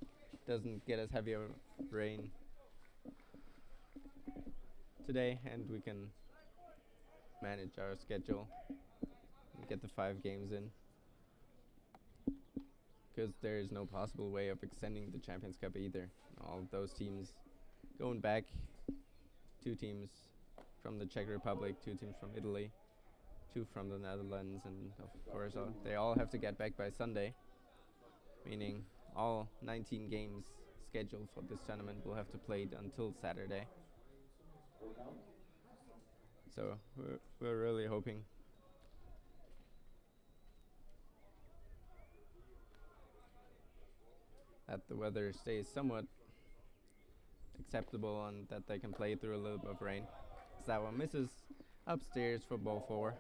it doesn't get as heavy of rain today, and we can manage our schedule and get the 5 games in, because there is no possible way of extending the Champions Cup either. All of those teams going back, 2 teams from the Czech Republic, 2 teams from Italy, 2 from the Netherlands, and of course they all have to get back by Sunday, meaning all 19 games scheduled for this tournament will have to play until Saturday. So we're really hoping that the weather stays somewhat acceptable and that they can play through a little bit of rain. So that one misses upstairs for ball 4.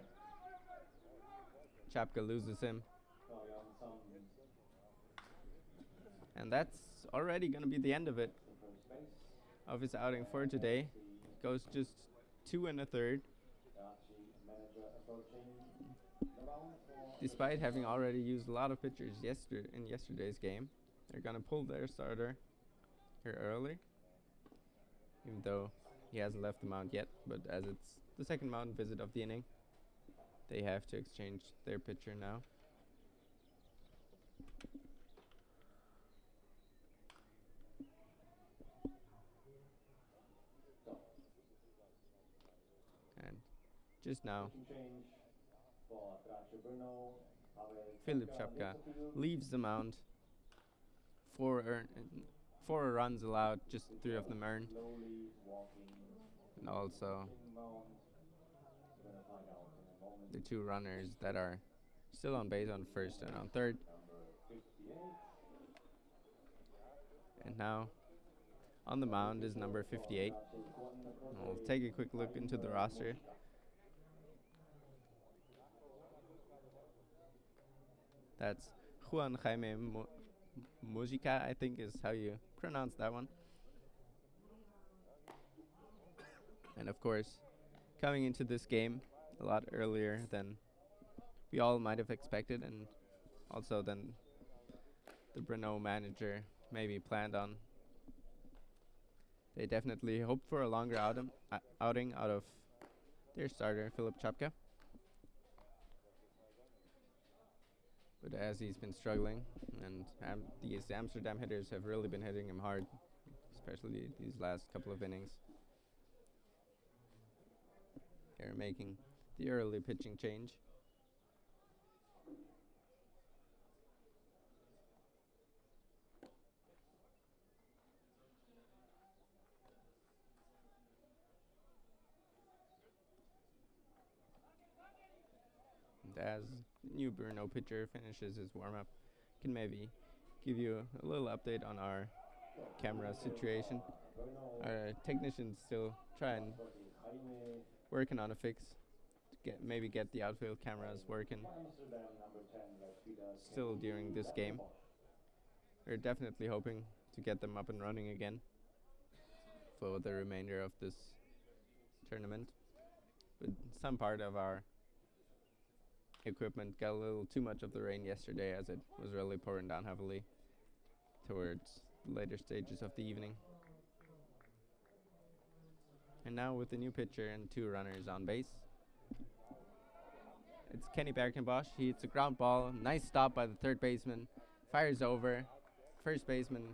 Chapka loses him. And that's already going to be the end of it, of his outing for today. Goes just 2 1/3. Despite having already used a lot of pitchers in yesterday's game, they're gonna pull their starter here early, even though he hasn't left the mound yet. But as it's the second mound visit of the inning, they have to exchange their pitcher now. And just now, Philip Chapka leaves the mound. Four runs allowed, just 3 of them earned. And also the 2 runners that are still on base on first and on third. And now on the mound is number 58. We'll take a quick look into the roster. That's Juan Jaime Mujica, I think is how you pronounce that one. And of course, coming into this game a lot earlier than we all might have expected, and also than the Brno manager maybe planned on. They definitely hoped for a longer outing out of their starter, Philip Chapka. But as he's been struggling, and these Amsterdam hitters have really been hitting him hard, especially these last couple of innings. They're making the early pitching change. And as the new Brno pitcher finishes his warm-up, can maybe give you a little update on our camera situation. Our technicians still trying working on a fix to maybe get the outfield cameras working still during this game. We're definitely hoping to get them up and running again for the remainder of this tournament. But some part of our equipment got a little too much of the rain yesterday, as it was really pouring down heavily towards the later stages of the evening. And now with the new pitcher and 2 runners on base, it's Kenny Berkenbosch. He hits a ground ball. Nice stop by the third baseman. Fires over. First baseman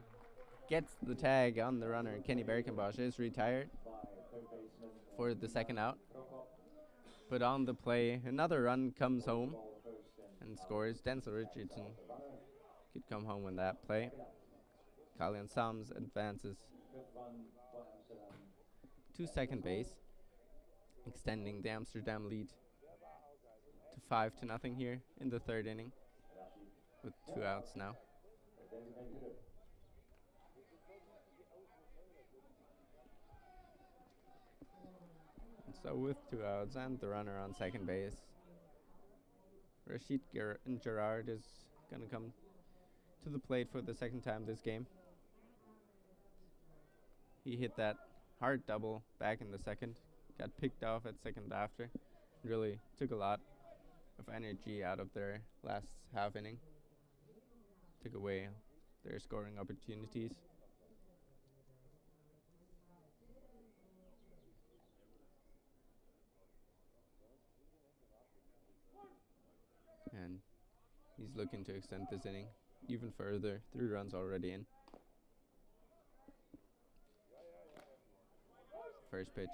gets the tag on the runner. Kenny Berkenbosch is retired for the second out. But on the play, another run comes home and scores. Denzel Richardson could come home in that play. Kalian Sams advances to second base, extending the Amsterdam lead to 5-0 here in the third inning, with 2 outs now. And so with 2 outs and the runner on second base, Rashid Gerard is going to come to the plate for the second time this game. He hit that hard double back in the second, got picked off at second after, really took a lot of energy out of their last half inning, took away their scoring opportunities. And he's looking to extend this inning even further. 3 runs already in. First pitch,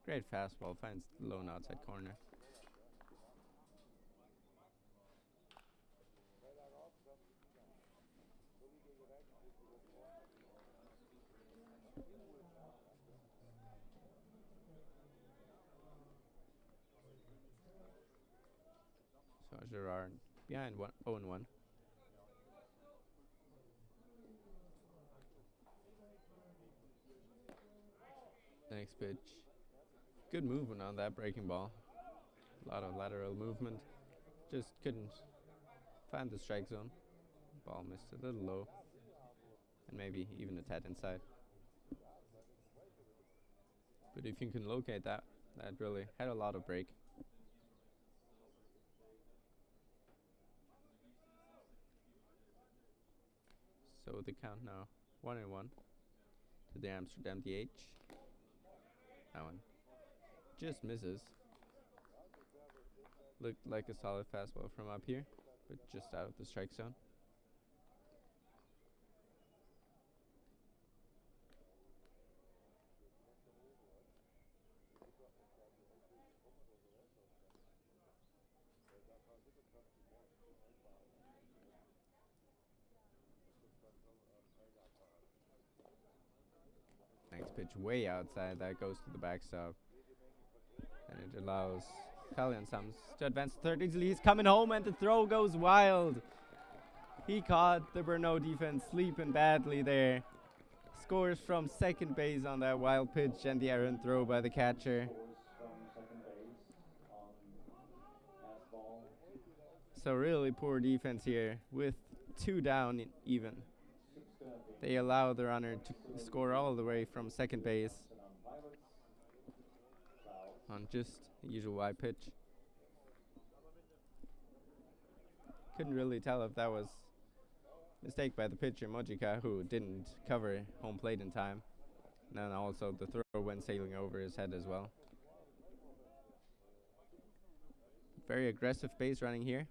great fastball, finds the lone outside corner. So Gerard behind 0-1. The next pitch, good movement on that breaking ball. A lot of lateral movement, just couldn't find the strike zone. Ball missed a little low, and maybe even a tad inside. But if you can locate that, that really had a lot of break. So the count now 1-1 to the Amsterdam DH. That one just misses. Looked like a solid fastball from up here, but just out of the strike zone. Next pitch way outside, that goes to the backstop. And it allows Kalian Sams to advance third easily. He's coming home and the throw goes wild. He caught the Brno defense sleeping badly there. Scores from second base on that wild pitch and the errant throw by the catcher. So really poor defense here with 2 down even. They allow the runner to score all the way from second base on just the usual wide pitch. Couldn't really tell if that was a mistake by the pitcher Mojika, who didn't cover home plate in time. And then also the throw went sailing over his head as well. Very aggressive base running here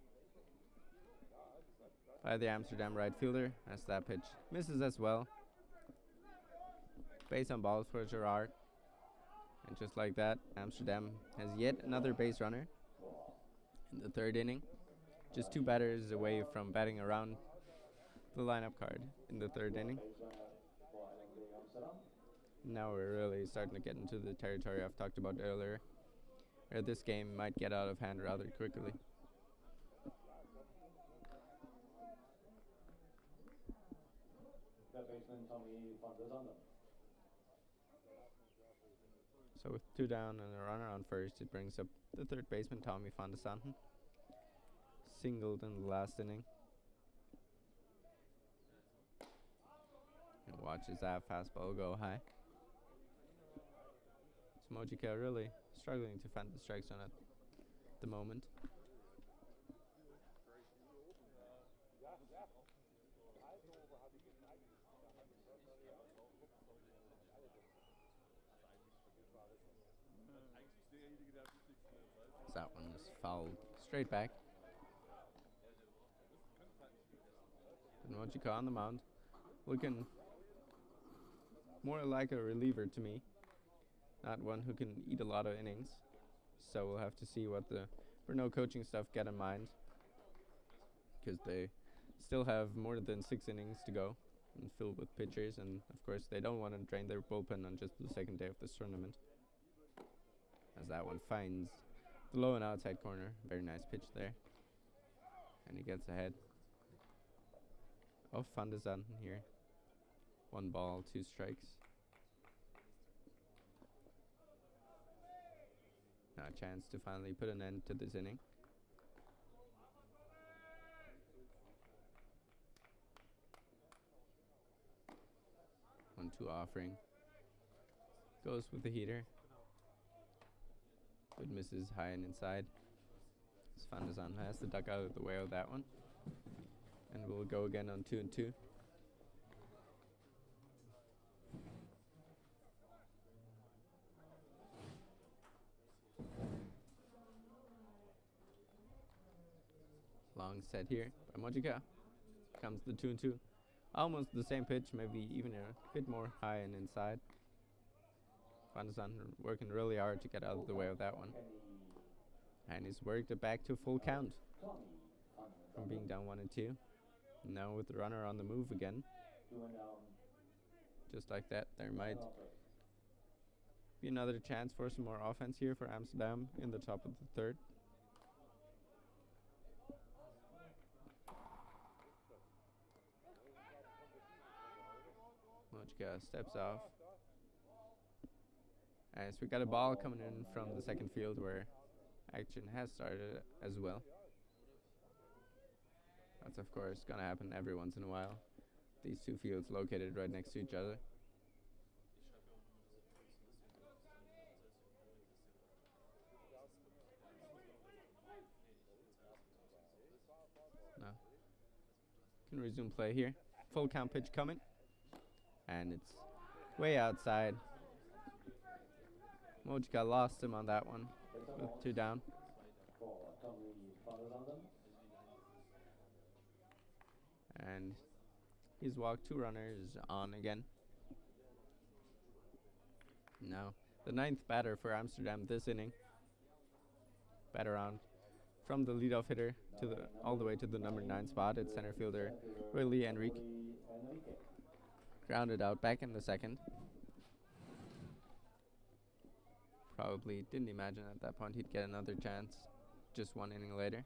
by the Amsterdam right fielder, as that pitch misses as well. Base on balls for Gerard. And just like that, Amsterdam has yet another base runner in the third inning. Just 2 batters away from batting around the lineup card in the third inning. Now we're really starting to get into the territory I've talked about earlier, where this game might get out of hand rather quickly. So with 2 down and a runner on first, it brings up the third baseman Tommy van de Sanden. Singled in the last inning. And watches that fastball go high. So Mojika really struggling to find the strike zone at the moment. That one is fouled straight back. And Mojika on the mound, looking more like a reliever to me, not one who can eat a lot of innings. So we'll have to see what the Brno coaching staff get in mind, because they still have more than 6 innings to go and filled with pitchers, and of course they don't want to drain their bullpen on just the second day of this tournament. As that one finds the low and outside corner. Very nice pitch there. And he gets ahead of Van de Sanden here. 1 ball, 2 strikes. Now a chance to finally put an end to this inning. One, 2 offering. Goes with the heater. But misses high and inside. Van de Sanden has to duck out of the way of that one. And we'll go again on 2-2. Long set here by Mojika. Comes the 2-2. Almost the same pitch, maybe even a bit more high and inside. Van de Sanden working really hard to get out of the way of that one. And he's worked it back to full count from being down 1-2. Now with the runner on the move again. Just like that, there might be another chance for some more offense here for Amsterdam in the top of the third. Mojika steps off. As we got a ball coming in from the second field where action has started as well. That's of course gonna happen every once in a while. These 2 fields located right next to each other. Now can resume play here full count pitch coming, and it's way outside. Mojika lost him on that one with 2 down. And he's walked 2 runners on again. Now, the 9th batter for Amsterdam this inning. Batter on from the leadoff hitter to the all the way to the number 9 spot. It's center fielder Willie Enrique. Grounded out back in the 2nd. Probably didn't imagine at that point he'd get another chance just 1 inning later.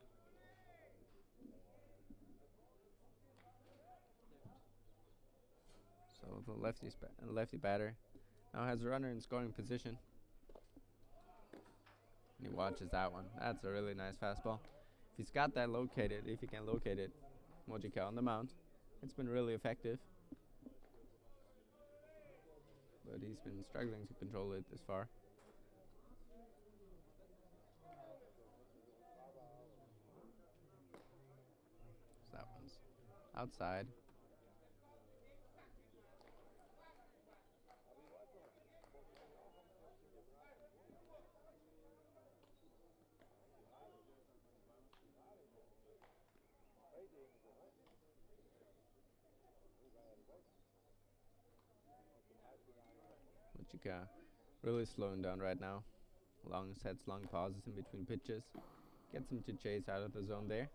So the lefty batter now has a runner in scoring position. And he watches that one. That's a really nice fastball. If he's got that located, if he can locate it, Mojika on the mound, it's been really effective. But he's been struggling to control it this far. So that one's outside. Mojika really slowing down right now. Long sets, long pauses in between pitches. Gets him to chase out of the zone there.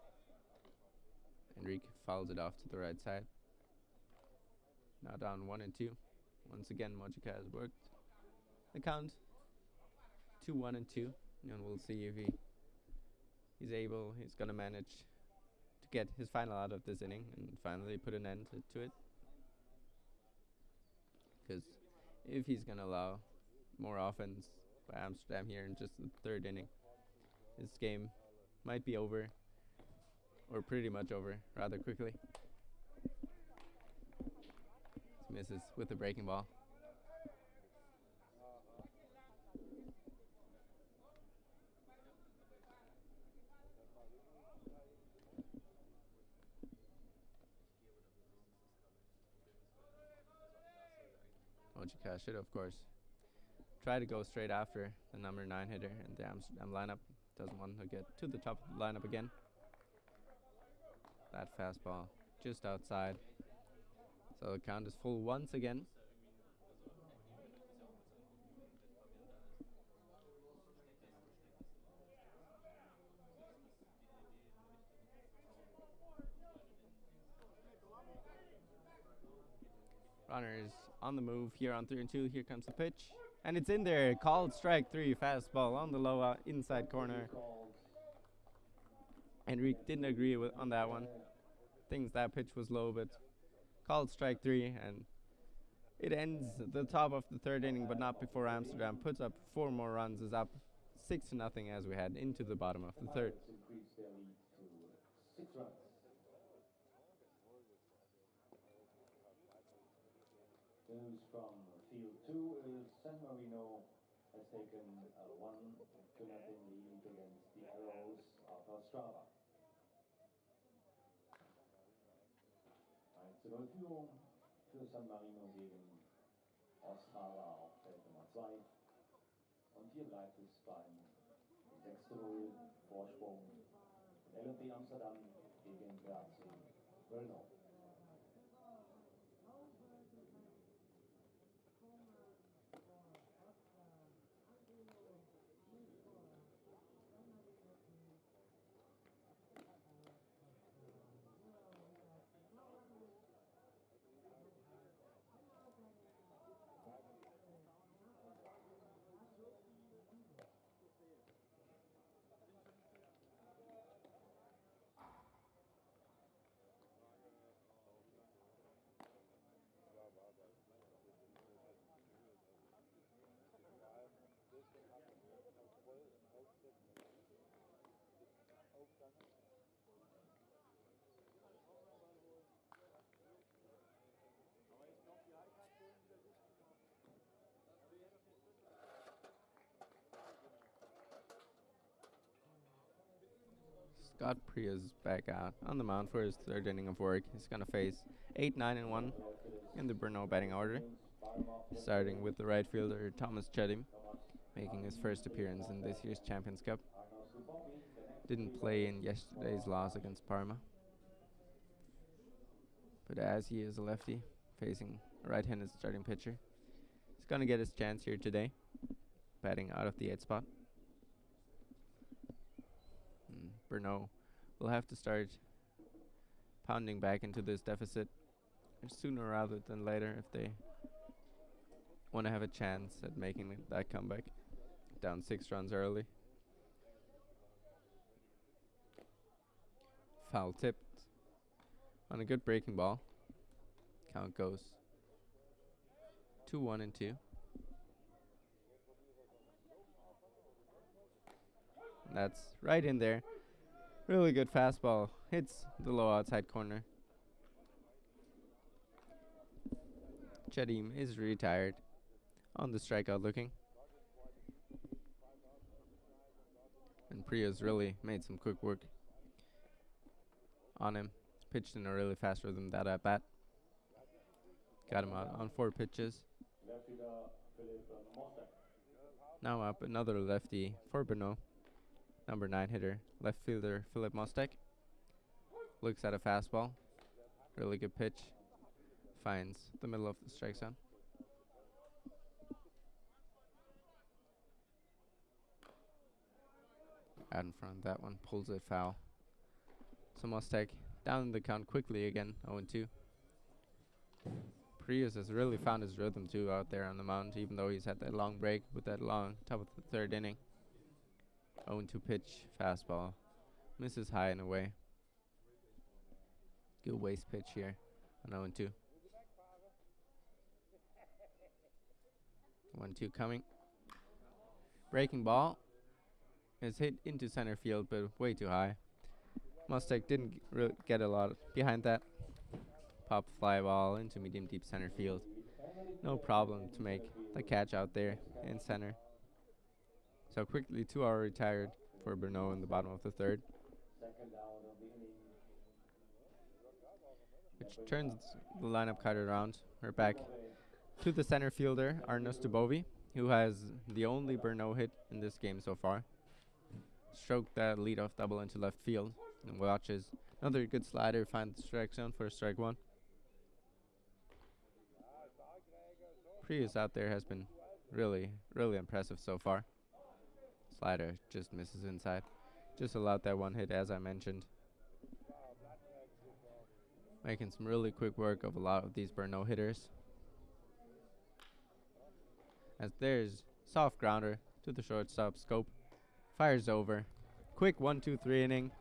Enrique fouls it off to the right side. Now down 1-2. Once again, Mojika has worked the count to 1-2, and we'll see if he's gonna manage to get his final out of this inning and finally put an end to it. Because if he's gonna allow more offense by Amsterdam here in just the 3rd inning, this game might be over, or pretty much over, rather quickly. Misses with the breaking ball. Mojika should, of course, try to go straight after the number 9 hitter, and the Amsterdam lineup doesn't want to get to the top of the lineup again. That fastball just outside. So the count is full once again. Runners on the move here on 3-2. Here comes the pitch. And it's in there. Called strike 3. Fastball on the low inside corner. Enrique didn't agree on that one. Thinks that pitch was low, but called strike 3. And it ends the top of the 3rd inning, but not before Amsterdam puts up 4 more runs. Is up 6-0 as we head into the bottom of the 3rd. News from field 2 is San Marino has taken a 1-0 lead against the Arrows of Ostrava. 1-0 Führung für San Marino gegen Ostrava auf Feld Nummer 2. Und hier bleibt es beim 6-0 Vorsprung von L&D Amsterdam gegen Draci Brno. Scott Prius back out on the mound for his third inning of work. He's going to face 8, 9, and 1 in the Brno batting order, starting with the right fielder Thomas Chedim, making his first appearance in this year's Champions Cup. Didn't play in yesterday's loss against Parma, but as he is a lefty facing a right-handed starting pitcher, he's going to get his chance here today, batting out of the 8th spot. Brno will have to start pounding back into this deficit sooner rather than later if they want to have a chance at making that comeback. Down 6 runs early. Foul tipped on a good breaking ball. Count goes 2-1 and 2. That's right in there. Really good fastball. Hits the low outside corner. Chedim is retired on the strikeout looking. And Prius really made some quick work on him. Pitched in a really fast rhythm that at bat. Got him out on 4 pitches. Now up another lefty for Brno. Number 9 hitter, left fielder Philip Mostek. Looks at a fastball. Really good pitch. Finds the middle of the strike zone. Out in front, that one pulls it foul. So Mostek down the count quickly again, 0-2. Prius has really found his rhythm too out there on the mound, even though he's had that long break with that long top of the 3rd inning. 0-2 pitch, fastball. Misses high and away. Good waste pitch here on 0-2. 1-2 coming. Breaking ball is hit into center field, but way too high. Mostek didn't really get a lot behind that. Pop fly ball into medium deep center field. No problem to make the catch out there in center. So quickly 2 are retired for Brno in the bottom of the 3rd. Which turns the lineup card around. We're back to the center fielder, Arnos Dubovi, who has the only Brno hit in this game so far. Stroked that leadoff double into left field and watches another good slider find the strike zone for strike 1. Prius out there has been really impressive so far. Slider just misses inside. Just allowed that 1 hit, as I mentioned. Making some really quick work of a lot of these Brno hitters. As there's soft grounder to the shortstop, Scope. Fires over. Quick 1-2-3 inning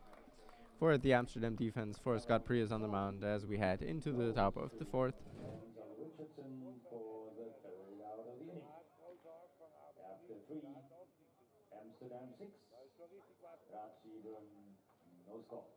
for the Amsterdam defense for Scott Prius on the mound as we head into the top of the 4th. After 3, Amsterdam 6, Draci, no score.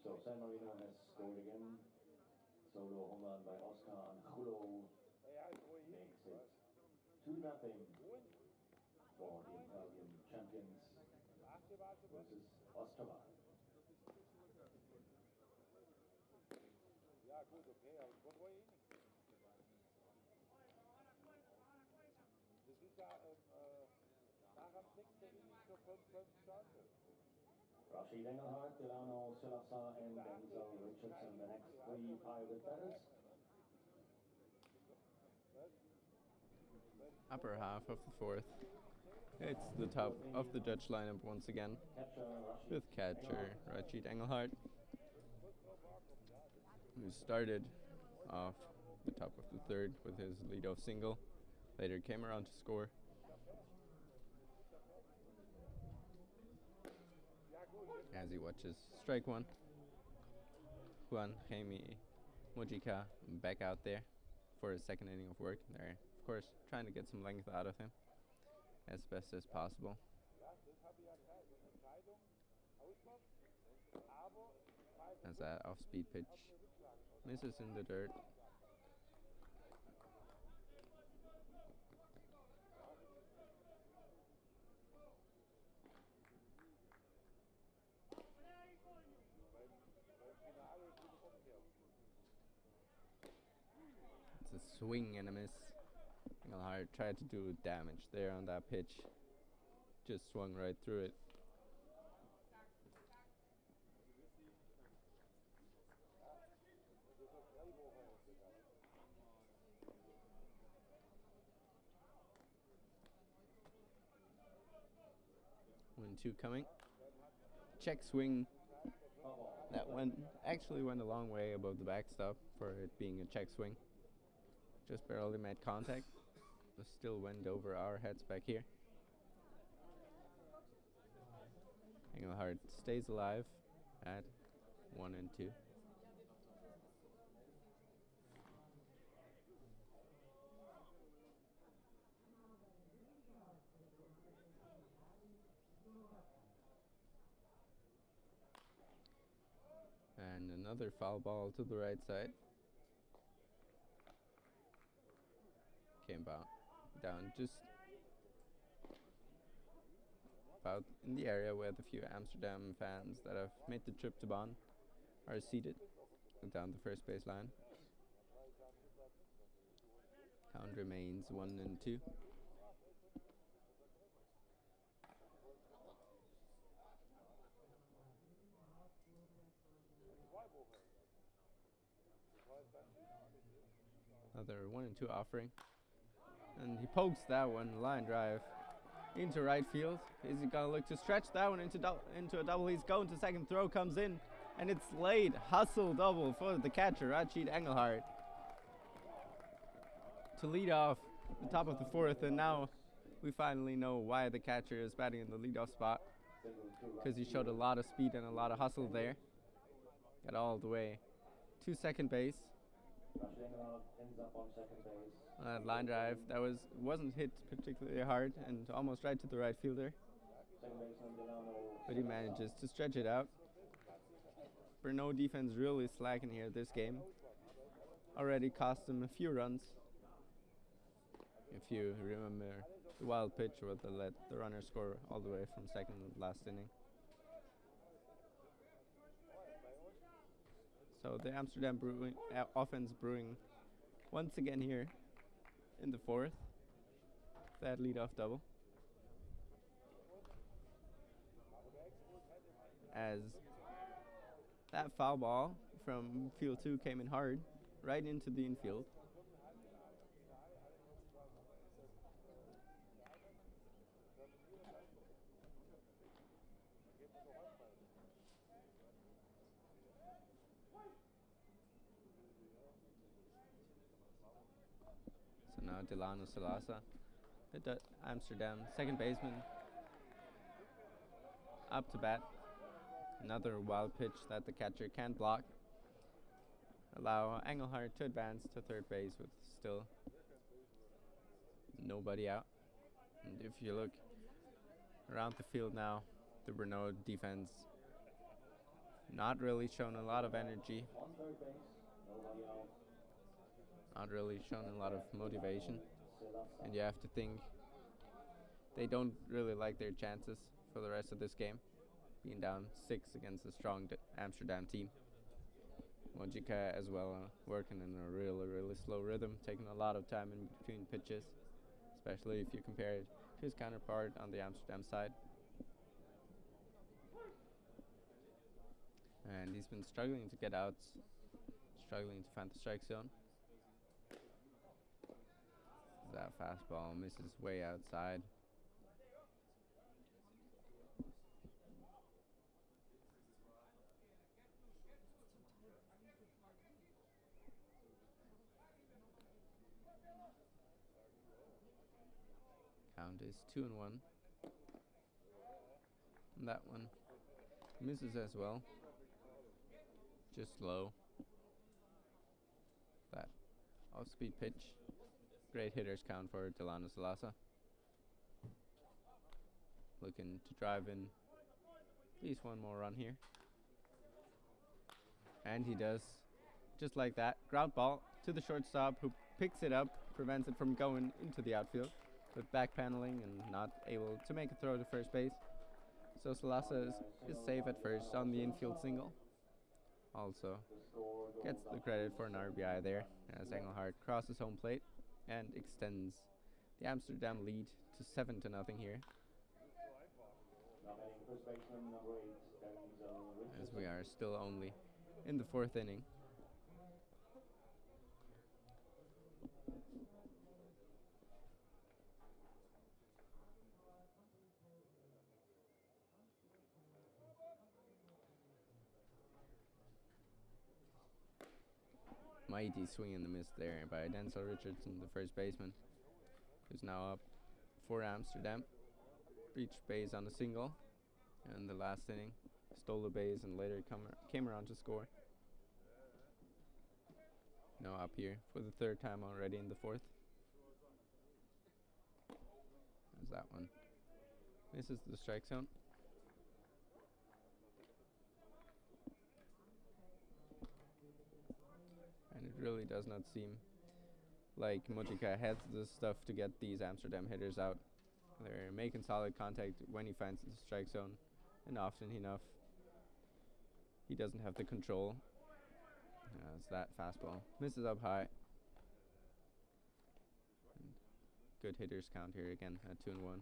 So San Marino has scored again. Solo home run by Oscar Angulo makes it 2-0 for the Italian champions versus Ostrava. Rashid Engelhardt, Delano Silasa, and Denzel Richardson, the next three pirate batters. Upper half of the fourth. It's the top of the Dutch lineup once again, with catcher Rashid Engelhardt, who started off the top of the third with his leadoff single, later came around to score. As he watches strike one, Juan Jaime Mojica back out there for his second inning of work. They're, of course, trying to get some length out of him as best as possible. As that off-speed pitch misses in the dirt. It's a swing and a miss. Engelhardt tried to do damage there on that pitch. Just swung right through it. One, two coming. Check swing. That actually went a long way above the backstop for it being a check swing. Just barely made contact, but still went over our heads back here. Engelhardt stays alive at 1 and 2. And another foul ball to the right side. Came down just about in the area where the few Amsterdam fans that have made the trip to Bonn are seated down the first base line. Count remains 1 and 2. Another 1 and 2 offering. And he pokes that one, line drive, into right field. Is he gonna look to stretch that one into a double? He's going to second, throw comes in, and it's late. Hustle double for the catcher, Rashid Engelhardt, to lead off the top of the fourth. And now we finally know why the catcher is batting in the leadoff spot, because he showed a lot of speed and a lot of hustle there. Got all the way to second base. Ends up on second base. That line drive that wasn't hit particularly hard and almost right to the right fielder, but he manages to stretch it out. Brno defense really slacking here this game. Already cost him a few runs. If you remember the wild pitch where they let the runner score all the way from second last inning. So the Amsterdam offense brewing once again here in the fourth. That leadoff double. As that foul ball from field 2 came in hard, right into the infield. So now Delano Silasa, the Amsterdam second baseman, up to bat. Another wild pitch that the catcher can't block. Allow Engelhardt to advance to third base with still nobody out. And if you look around the field now, the Brno defense not really shown a lot of energy. Not really shown a lot of motivation. And you have to think they don't really like their chances for the rest of this game, being down 6 against a strong Amsterdam team. Mojica as well, working in a really slow rhythm, taking a lot of time in between pitches, especially if you compare it to his counterpart on the Amsterdam side. And he's been struggling to get out, struggling to find the strike zone. That fastball misses way outside. Count is 2-1. And that one misses as well. Just low. That off-speed pitch. Great hitters count for Delano Salasa. Looking to drive in at least one more run here. And he does. Just like that. Ground ball to the shortstop, who picks it up, prevents it from going into the outfield with back paneling and not able to make a throw to first base. So Salasa is safe at first on the infield single. Also gets the credit for an RBI there as Engelhardt crosses home plate and extends the Amsterdam lead to 7-0 here. As we are still only in the 4th inning. Mighty swing and a miss there by Denzel Richardson, the first baseman, who's now up for Amsterdam. Reached base on a single in the last inning, stole the base and later came around to score. Now up here for the 3rd time already in the 4th. As that one misses the strike zone. And it really does not seem like Mojica has the stuff to get these Amsterdam hitters out. They're making solid contact when he finds the strike zone, and often enough he doesn't have the control. As that fastball misses up high. And good hitters count here again at 2-1.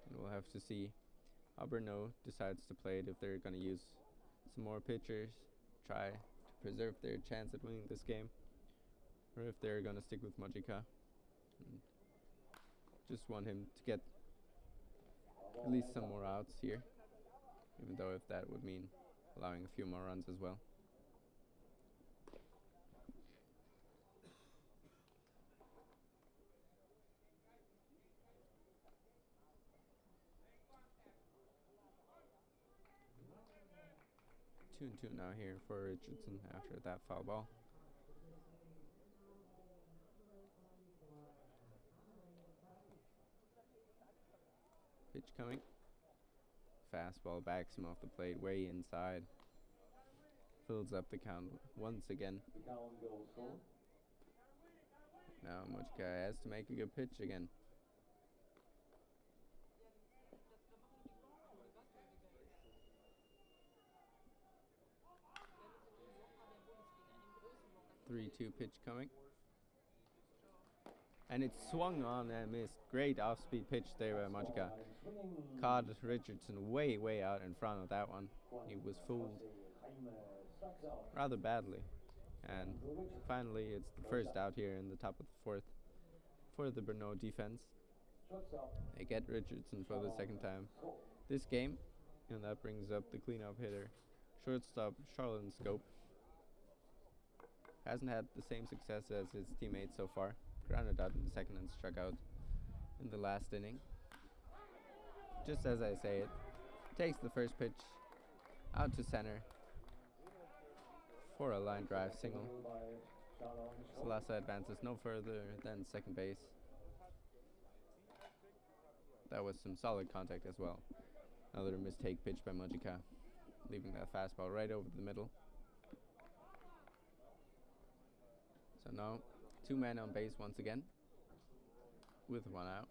And we'll have to see how Brno decides to play it, if they're going to use some more pitchers, try to preserve their chance at winning this game, or if they're going to stick with Mojica. Just want him to get at least some more outs here, even though if that would mean allowing a few more runs as well. Two and 2 now here for Richardson after that foul ball. Pitch coming. Fastball backs him off the plate way inside. Fills up the count once again. Now Mojica has to make a good pitch again. 3-2 pitch coming. And it swung on and missed. Great off-speed pitch there by Mojica. Caught Richardson way out in front of that one. He was fooled rather badly. And finally it's the first out here in the top of the 4th for the Brno defense. They get Richardson for the 2nd time this game. And that brings up the cleanup hitter, shortstop Charlton Scope. Hasn't had the same success as his teammates so far. Grounded out in the 2nd and struck out in the last inning. Just as I say it, takes the first pitch out to center for a line drive single. Salasa advances no further than second base. That was some solid contact as well. Another mistake pitch by Mojica, leaving that fastball right over the middle. So now 2 men on base once again, with 1 out.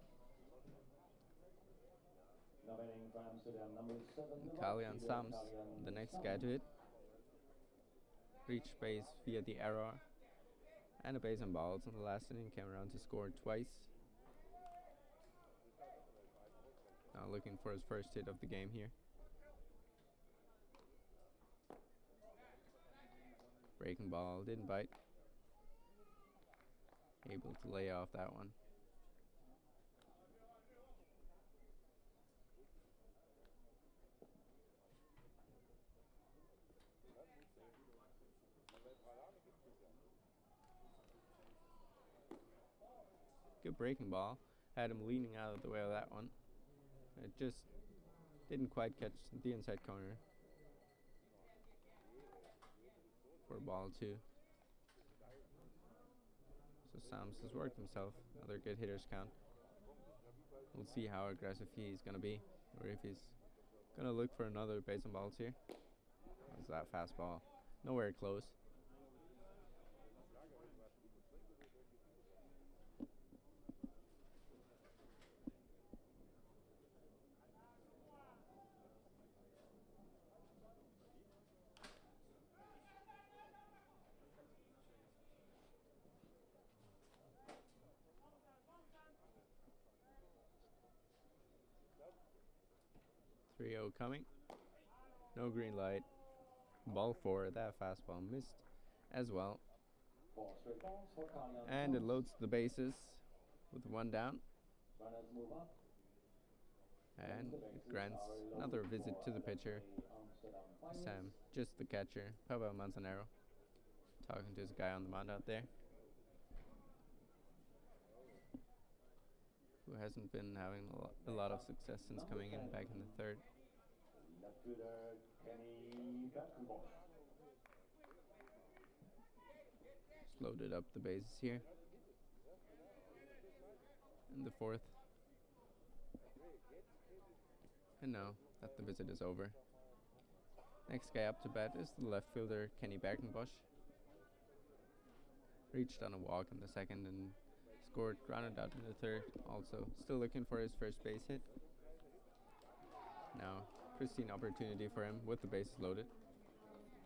Kalian Sams, the next guy to hit. Reached base via the error and a base on balls in the last inning, came around to score twice. Now looking for his first hit of the game here. Breaking ball, didn't bite. Able to lay off that one. Good breaking ball. Had him leaning out of the way of that one. It just didn't quite catch the inside corner. For ball 2. So Sams has worked himself. Another good hitter's count. We'll see how aggressive he's going to be, or if he's going to look for another base on balls here. That's that fastball. Nowhere close. Coming. No green light. Ball 4. That fastball missed as well. And it loads the bases with 1 down. And it grants another visit to the pitcher. Sam, just the catcher, Pablo Manzanero, talking to his guy on the mound out there, who hasn't been having a lot of success since coming in back in the 3rd. Just loaded up the bases here in the 4th. And now that the visit is over, next guy up to bat is the left fielder Kenny Berkenbosch. Reached on a walk in the 2nd and scored, grounded out in the 3rd. Also still looking for his first base hit. Now pristine opportunity for him with the bases loaded.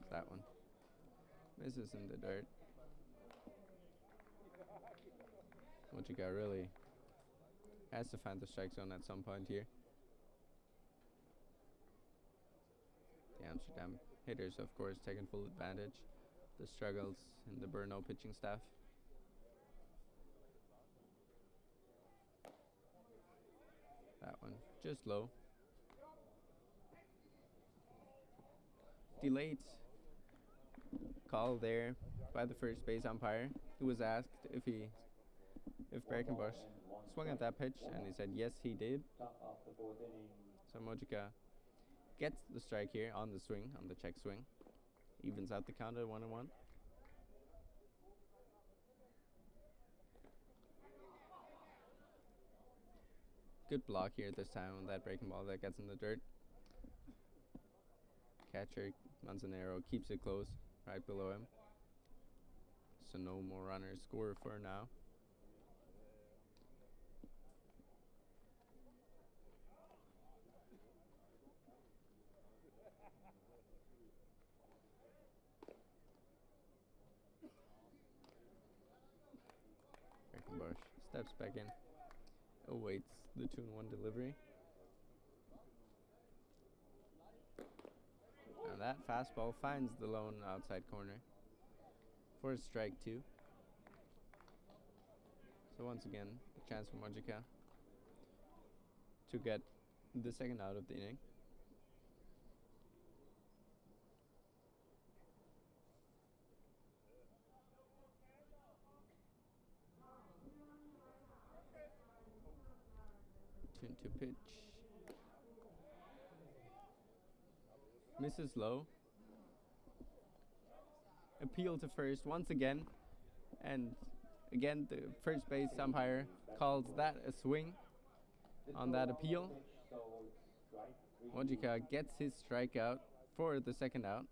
That one misses in the dirt. Mojica really has to find the strike zone at some point here. The Amsterdam hitters, of course, taking full advantage. The struggles in the Brno pitching staff. That one just low. Delayed call there by the first base umpire, who was asked if Berkenbosch swung at that pitch, and he said yes, he did. So Mojica gets the strike here on the swing, on the check swing. Evens out the count at 1-1. Good block here this time on that breaking ball that gets in the dirt. Catcher Manzanero keeps it close, right below him. So no more runners score for now. Berkenbosch steps back in, awaits the 2-1 delivery. And that fastball finds the lone outside corner for a strike 2. So once again, a chance for Mojica to get the 2nd out of the inning. Tune to pitch. Misses low. Appeal to first once again. And again, the first base umpire calls that a swing on that appeal. Mojica gets his strikeout for the 2nd out.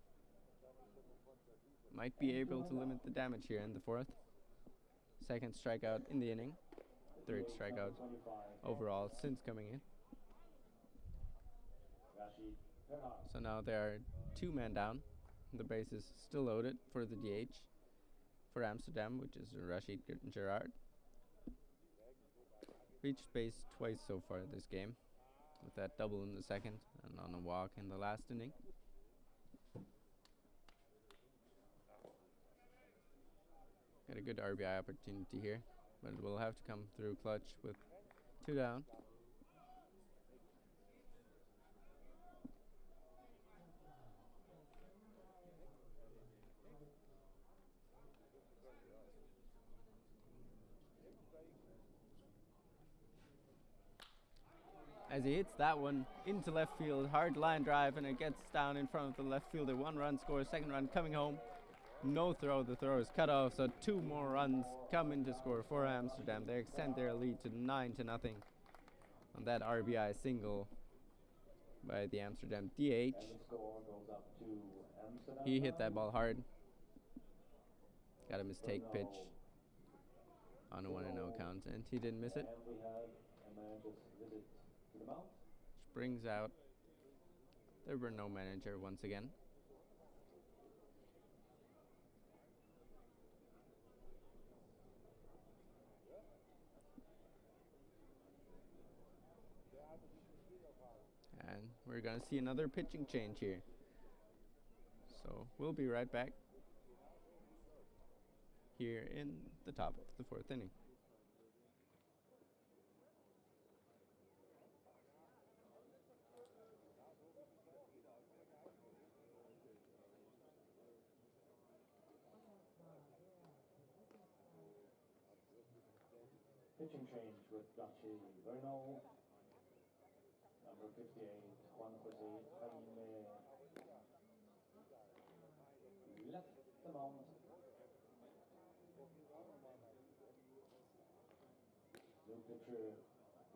Might be able to limit the damage here in the 4th. 2nd strikeout in the inning. 3rd strikeout overall since coming in. So now there are 2 men down. The base is still loaded for the DH for Amsterdam, which is Rashid Gerard. Reached base twice so far this game. with that double in the second and on a walk in the last inning. Got a good RBI opportunity here, but it will have to come through clutch with 2 down. As he hits that one into left field, hard line drive, and it gets down in front of the left fielder. 1 run scores, second run coming home. No throw, the throw is cut off, so 2 more runs come in to score for Amsterdam. They extend their lead to 9-0 on that RBI single by the Amsterdam DH. He hit that ball hard. Got a mistake pitch on a 1-0 count, and he didn't miss it. Which brings out the Brno manager once again. And we're going to see another pitching change here. So we'll be right back here in the top of the 4th inning. Pitching change with Draci, Brno, number 58, Juan Jose Jaime left the mound. New pitcher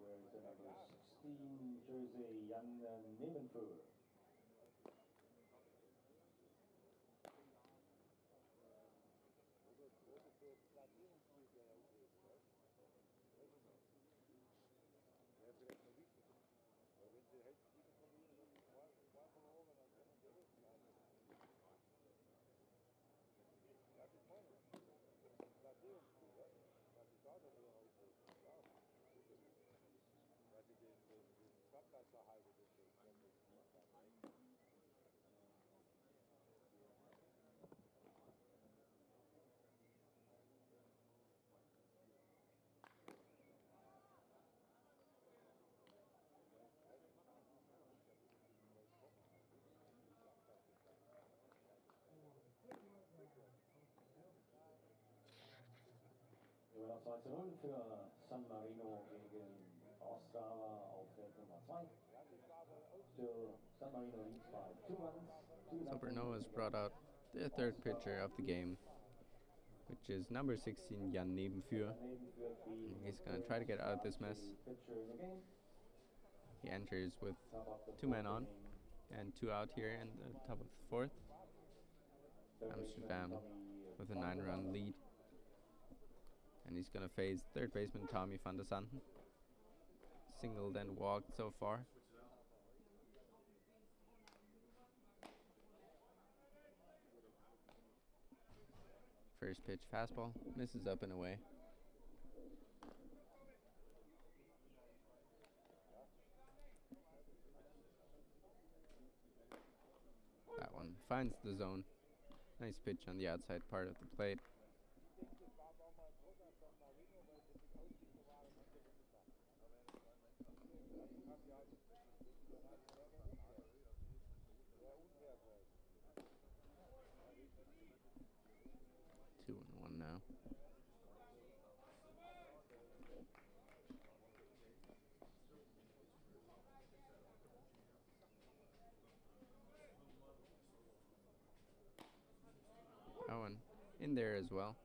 wears the number 16 jersey, Jan Nebenfuhr. Noch 2:0 für San Marino gegen Ostrava auf Feld Nummer 2. Still San Marino leads by 2 runs. So Brno has brought out the 3rd pitcher of the game, which is number 16 Jan Nebenfuhr. He's going to try to get out of this mess. He enters with 2 men on and 2 out here in the top of the 4th. Amsterdam with a 9-run lead. And he's going to face 3rd baseman Tommy van der Sanden. Singled and walked so far. First pitch fastball, misses up and away. That one finds the zone. Nice pitch on the outside part of the plate. Now. Oh, and in there as well.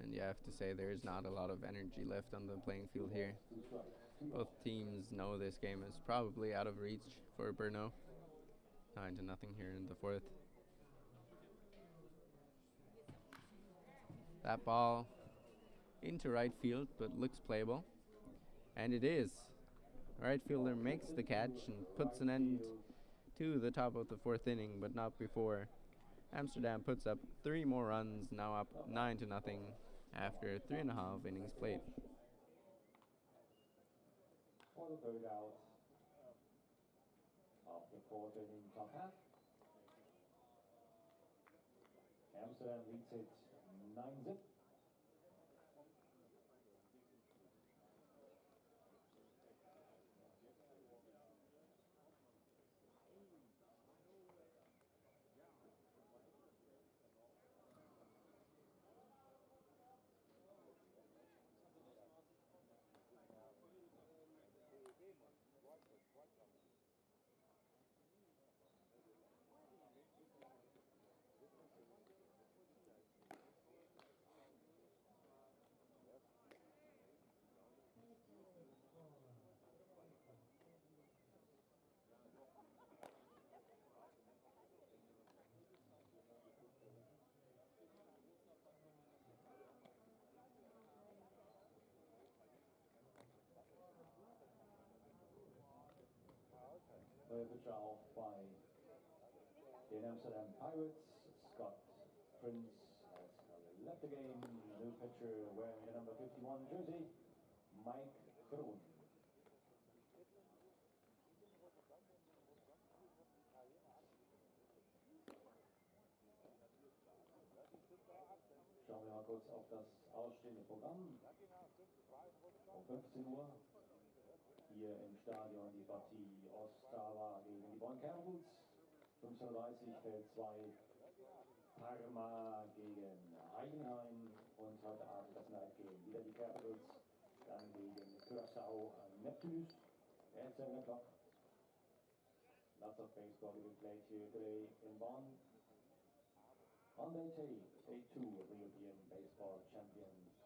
And you have to say there's not a lot of energy left on the playing field here. Both teams know this game is probably out of reach for Brno. 9-0 here in the 4th. That ball into right field, but looks playable. And it is. Right fielder makes the catch and puts an end to the top of the 4th inning, but not before. Amsterdam puts up 3 more runs, now up 9-0 after 3.5 innings played. for the third out of the fourth inning top half. Amsterdam leads it 9-zip. Pitcher auch bei den Amsterdam Pirates. Scott Prince has left the game. New pitcher wearing the number 51 jersey, Mike Kroon. Schauen wir mal kurz auf das ausstehende Programm. Um 15 Uhr hier im Stadion die Partie Ostrava gegen die Bonn Capitals. 15:30 Uhr Feld 2 Parma gegen Heidenheim und heute Abend das Night Game. Wieder die Capitals, dann gegen Curaçao Neptunus at 7 o'clock. Lots of baseball to be played here today in Bonn. On day 2 of the European Baseball Champions.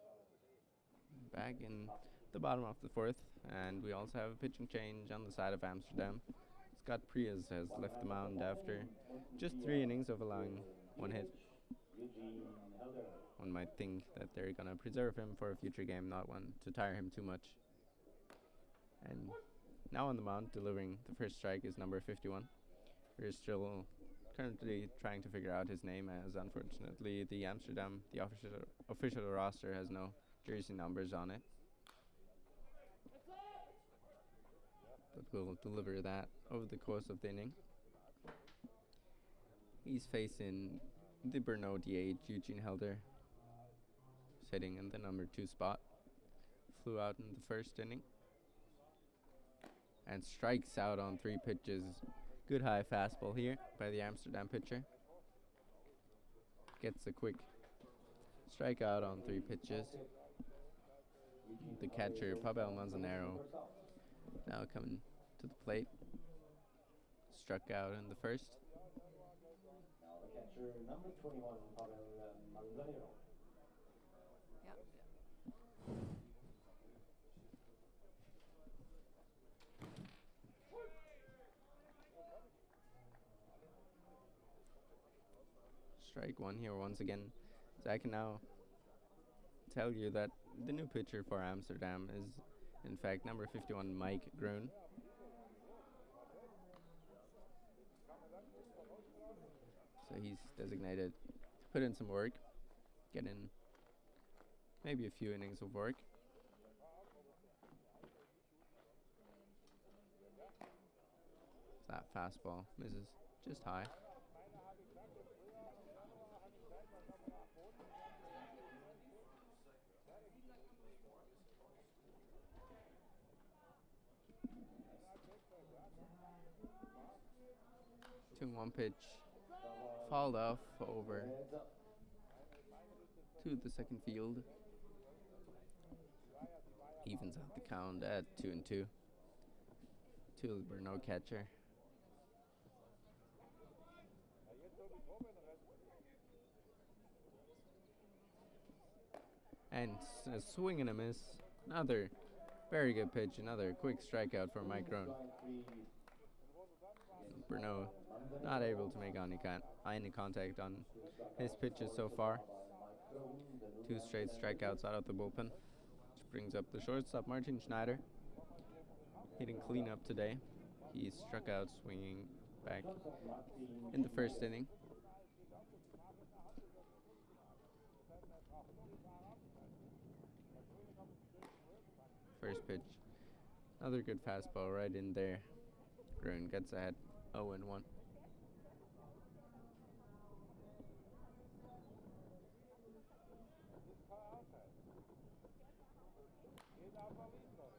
Back in the bottom of the fourth, and we also have a pitching change on the side of Amsterdam. Scott Prias has left the mound after just 3 innings of allowing 1 hit. One might think that they're gonna preserve him for a future game, not one to tire him too much. And now on the mound, delivering the first strike, is number 51. We're still currently trying to figure out his name, as unfortunately the official roster has no jersey numbers on it. But we'll deliver that over the course of the inning. He's facing the Brno DH, Eugene Helder, sitting in the number 2 spot. Flew out in the first inning and strikes out on 3 pitches. Good high fastball here by the Amsterdam pitcher. Gets a quick strikeout on 3 pitches. The catcher, Pavel Manzanero, now coming to the plate. Struck out in the first. Now the catcher, number 21, Pavel Manzanero. Strike 1 here once again. So I can now tell you that the new pitcher for Amsterdam is in fact number 51, Mike Groen. So he's designated to put in some work, get in maybe a few innings of work. That fastball misses just high. One pitch, fouled off over to the second field. Evens out the count at 2-2 to the Brno catcher. And a swing and a miss. Another very good pitch, another quick strikeout for Mike Groen. Brno not able to make any contact on his pitches so far. 2 straight strikeouts out of the bullpen, which brings up the shortstop, Martin Schneider, hitting cleanup today. He struck out swinging back in the first inning. First pitch Another good fastball right in there. Grun gets ahead 0-1.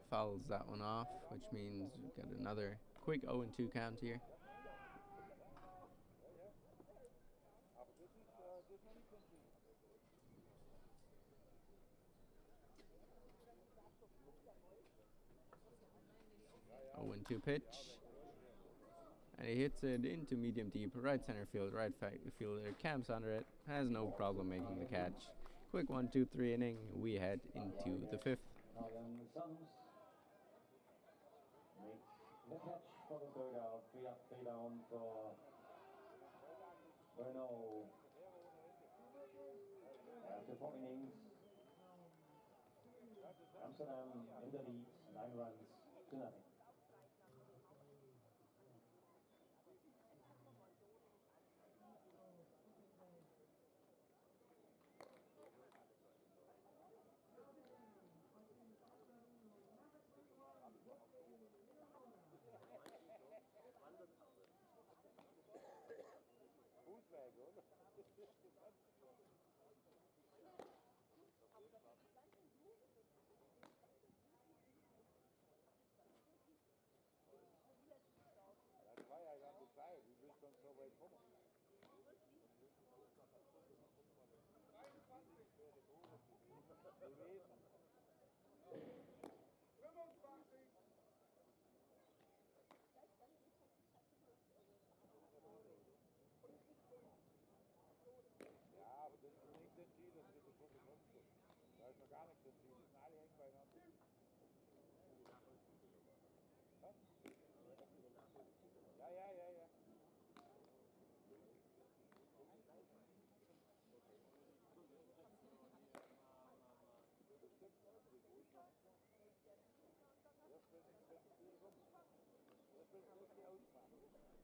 Fouls that one off, which means we've got another quick 0-2 count here. Oh, 0-2 pitch. And he hits it into medium deep, right center field, right fielder camps under it, has no problem making the catch. Quick 1-2-3 inning, we head into the 5th. Now then the Suns make the catch for the third out, 3 up, 3 down for Brno. After 4 innings, Amsterdam in the lead, 9 runs to nothing.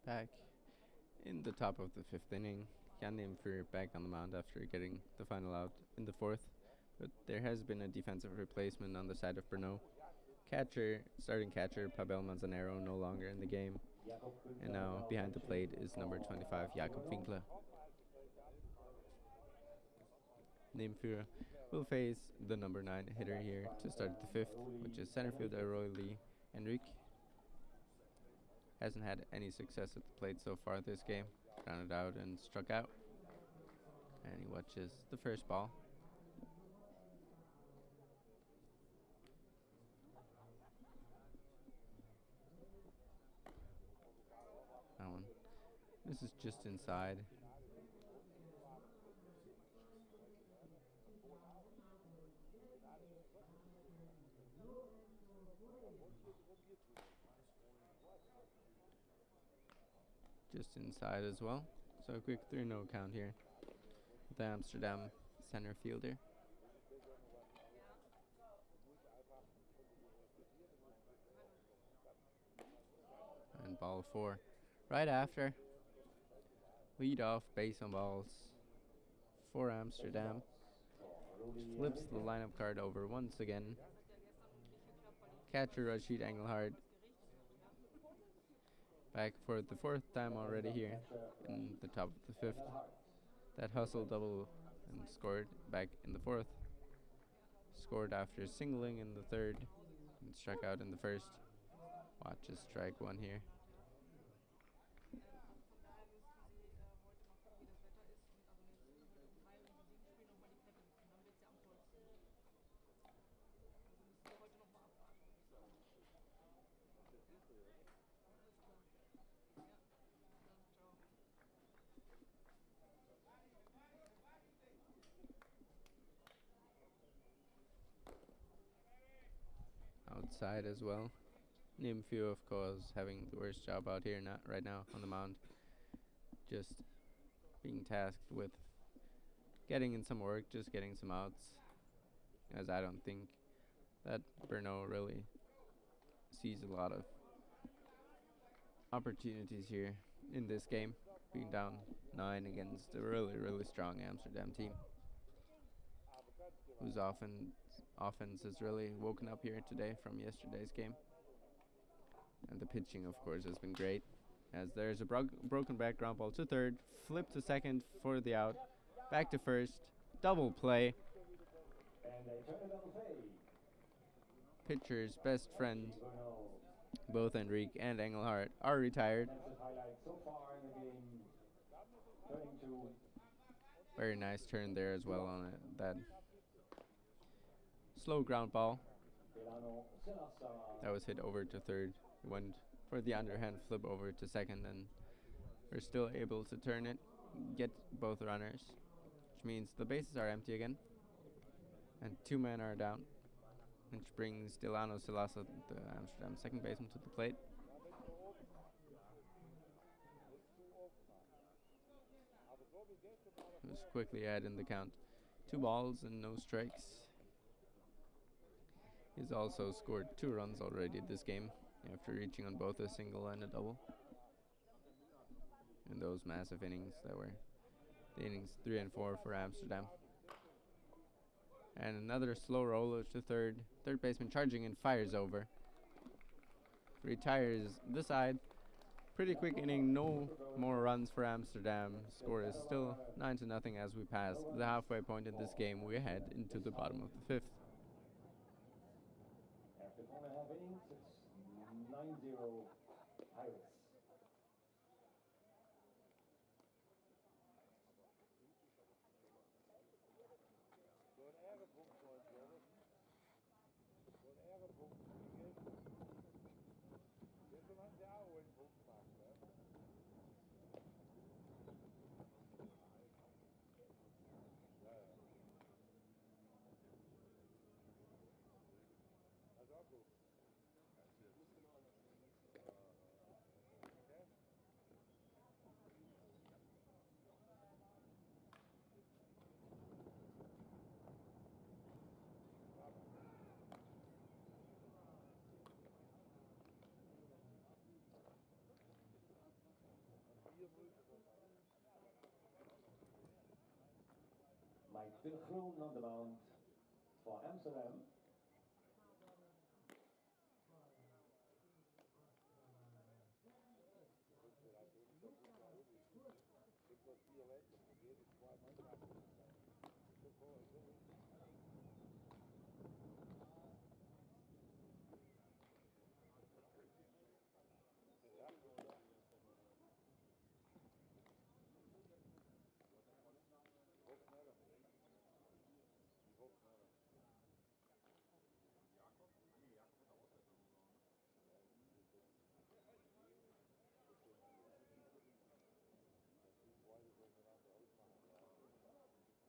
Back in the top of the 5th inning, Jan Nimfer back on the mound after getting the final out in the 4th. But there has been a defensive replacement on the side of Brno. Starting catcher Pavel Manzanero no longer in the game. And now behind the plate is number 25, Jakob Winkler. Nimfer will face the number 9 hitter here to start the 5th, which is center fielder Roy Lee Enrique. Hasn't had any success at the plate so far this game. Grounded out and struck out. And he watches the first ball. That one. This is just inside. Just inside as well. So a quick 3-0 count here. The Amsterdam center fielder. And ball 4. Right after. Lead off base on balls for Amsterdam. Flips the lineup card over once again. Catcher Rashid Engelhardt. Back for the 4th time already here in the top of the 5th. That hustle double and scored back in the 4th. Scored after singling in the 3rd and struck out in the 1st. Watch a strike 1 here. Outside as well. Nimfu, of course, having the worst job out here right now on the mound. Just being tasked with getting in some work, just getting some outs. As I don't think that Brno really sees a lot of opportunities here in this game, being down 9 against a really, really strong Amsterdam team, whose offense has really woken up here today from yesterday's game. And the pitching, of course, has been great. As there's a broken back ground ball to third, flip to second for the out, back to first, double play. Pitcher's best friend, both Enrique and Engelhardt, are retired. Very nice turn there as well on that slow ground ball. That was hit over to third. Went for the underhand flip over to second, and we're still able to turn it, get both runners, which means the bases are empty again, and 2 men are down, which brings Delano Silasa, the Amsterdam second baseman, to the plate. He was quickly ahead in the count. 2 balls and no strikes. He's also scored 2 runs already this game, after reaching on both a single and a double in those massive innings that were the innings 3 and 4 for Amsterdam. And another slow roller to third. Third baseman charging and fires over. Retires the side. Pretty quick inning, no more runs for Amsterdam. Score is still 9-0 as we pass the halfway point in this game. We head into the bottom of the 5th. After 4.5 innings, it's 9-0 Pirates. Mike Groen on the mound for Amsterdam.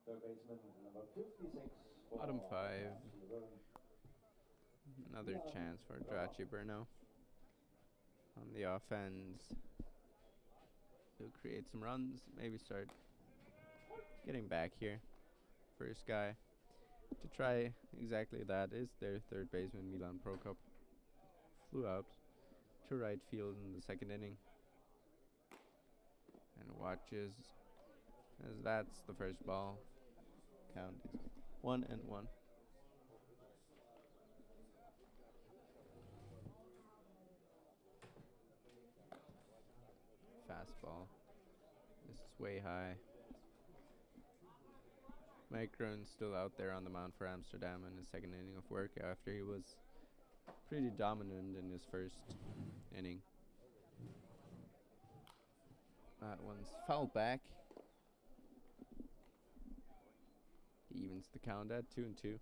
Third baseman number 56. Bottom 5. Another chance for Draci Brno on the offense to create some runs, maybe start getting back here. First guy to try exactly that is their third baseman, Milan Prokop. Flew out to right field in the second inning and watches as that's the first ball. Count is 1-1. Fastball. This is way high. Mike Groen's still out there on the mound for Amsterdam in his second inning of work after he was pretty dominant in his first inning. That one's fouled back. He evens the count at 2-2.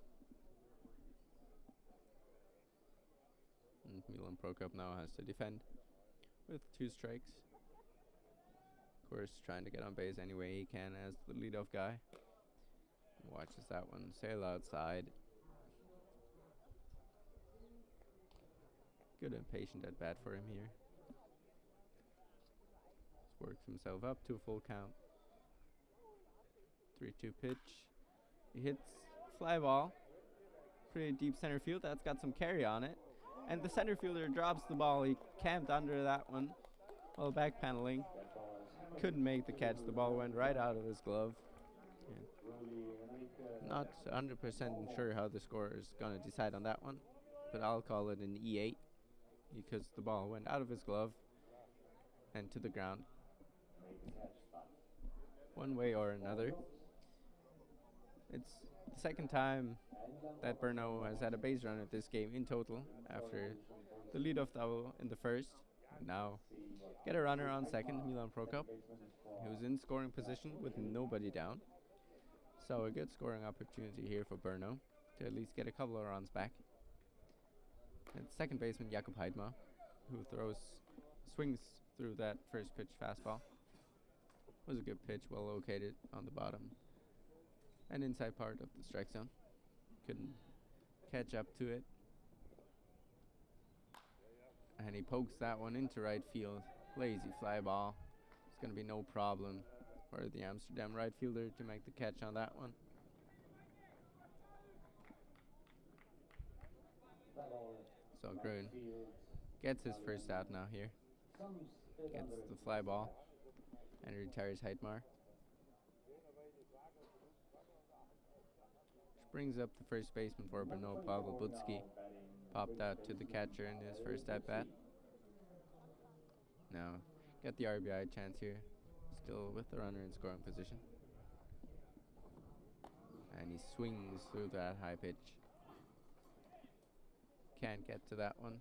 And Milan Prokop now has to defend with 2 strikes. Of course, trying to get on base any way he can as the leadoff guy. Watches that one sail outside. Good and patient at bat for him here. Just works himself up to a full count. 3-2 pitch. He hits fly ball. Pretty deep center field. That's got some carry on it. And the center fielder drops the ball. He camped under that one while back paneling. Couldn't make the catch. The ball went right out of his glove. Not 100% sure how the score is going to decide on that one, but I'll call it an E8. because the ball went out of his glove and to the ground. One way or another. It's the second time that Brno has had a base runner this game in total after the lead-off double in the first. And now get a runner on second, Milan Prokop, who's in scoring position with nobody down. So a good scoring opportunity here for Brno to at least get a couple of runs back. And second baseman Jakob Heidmar, who swings through that first pitch fastball. Was a good pitch, well located on the bottom and inside part of the strike zone. Couldn't catch up to it. And he pokes that one into right field. Lazy fly ball. It's going to be no problem for the Amsterdam right fielder to make the catch on that one. So Grun gets his first out now here. Gets the fly ball and retires Heidmar. Which brings up the first baseman for Brno, Pavel Budzki. Popped out to the catcher in his first at bat. Now, get the RBI chance here. Still with the runner in scoring position. And he swings through that high pitch. Can't get to that one.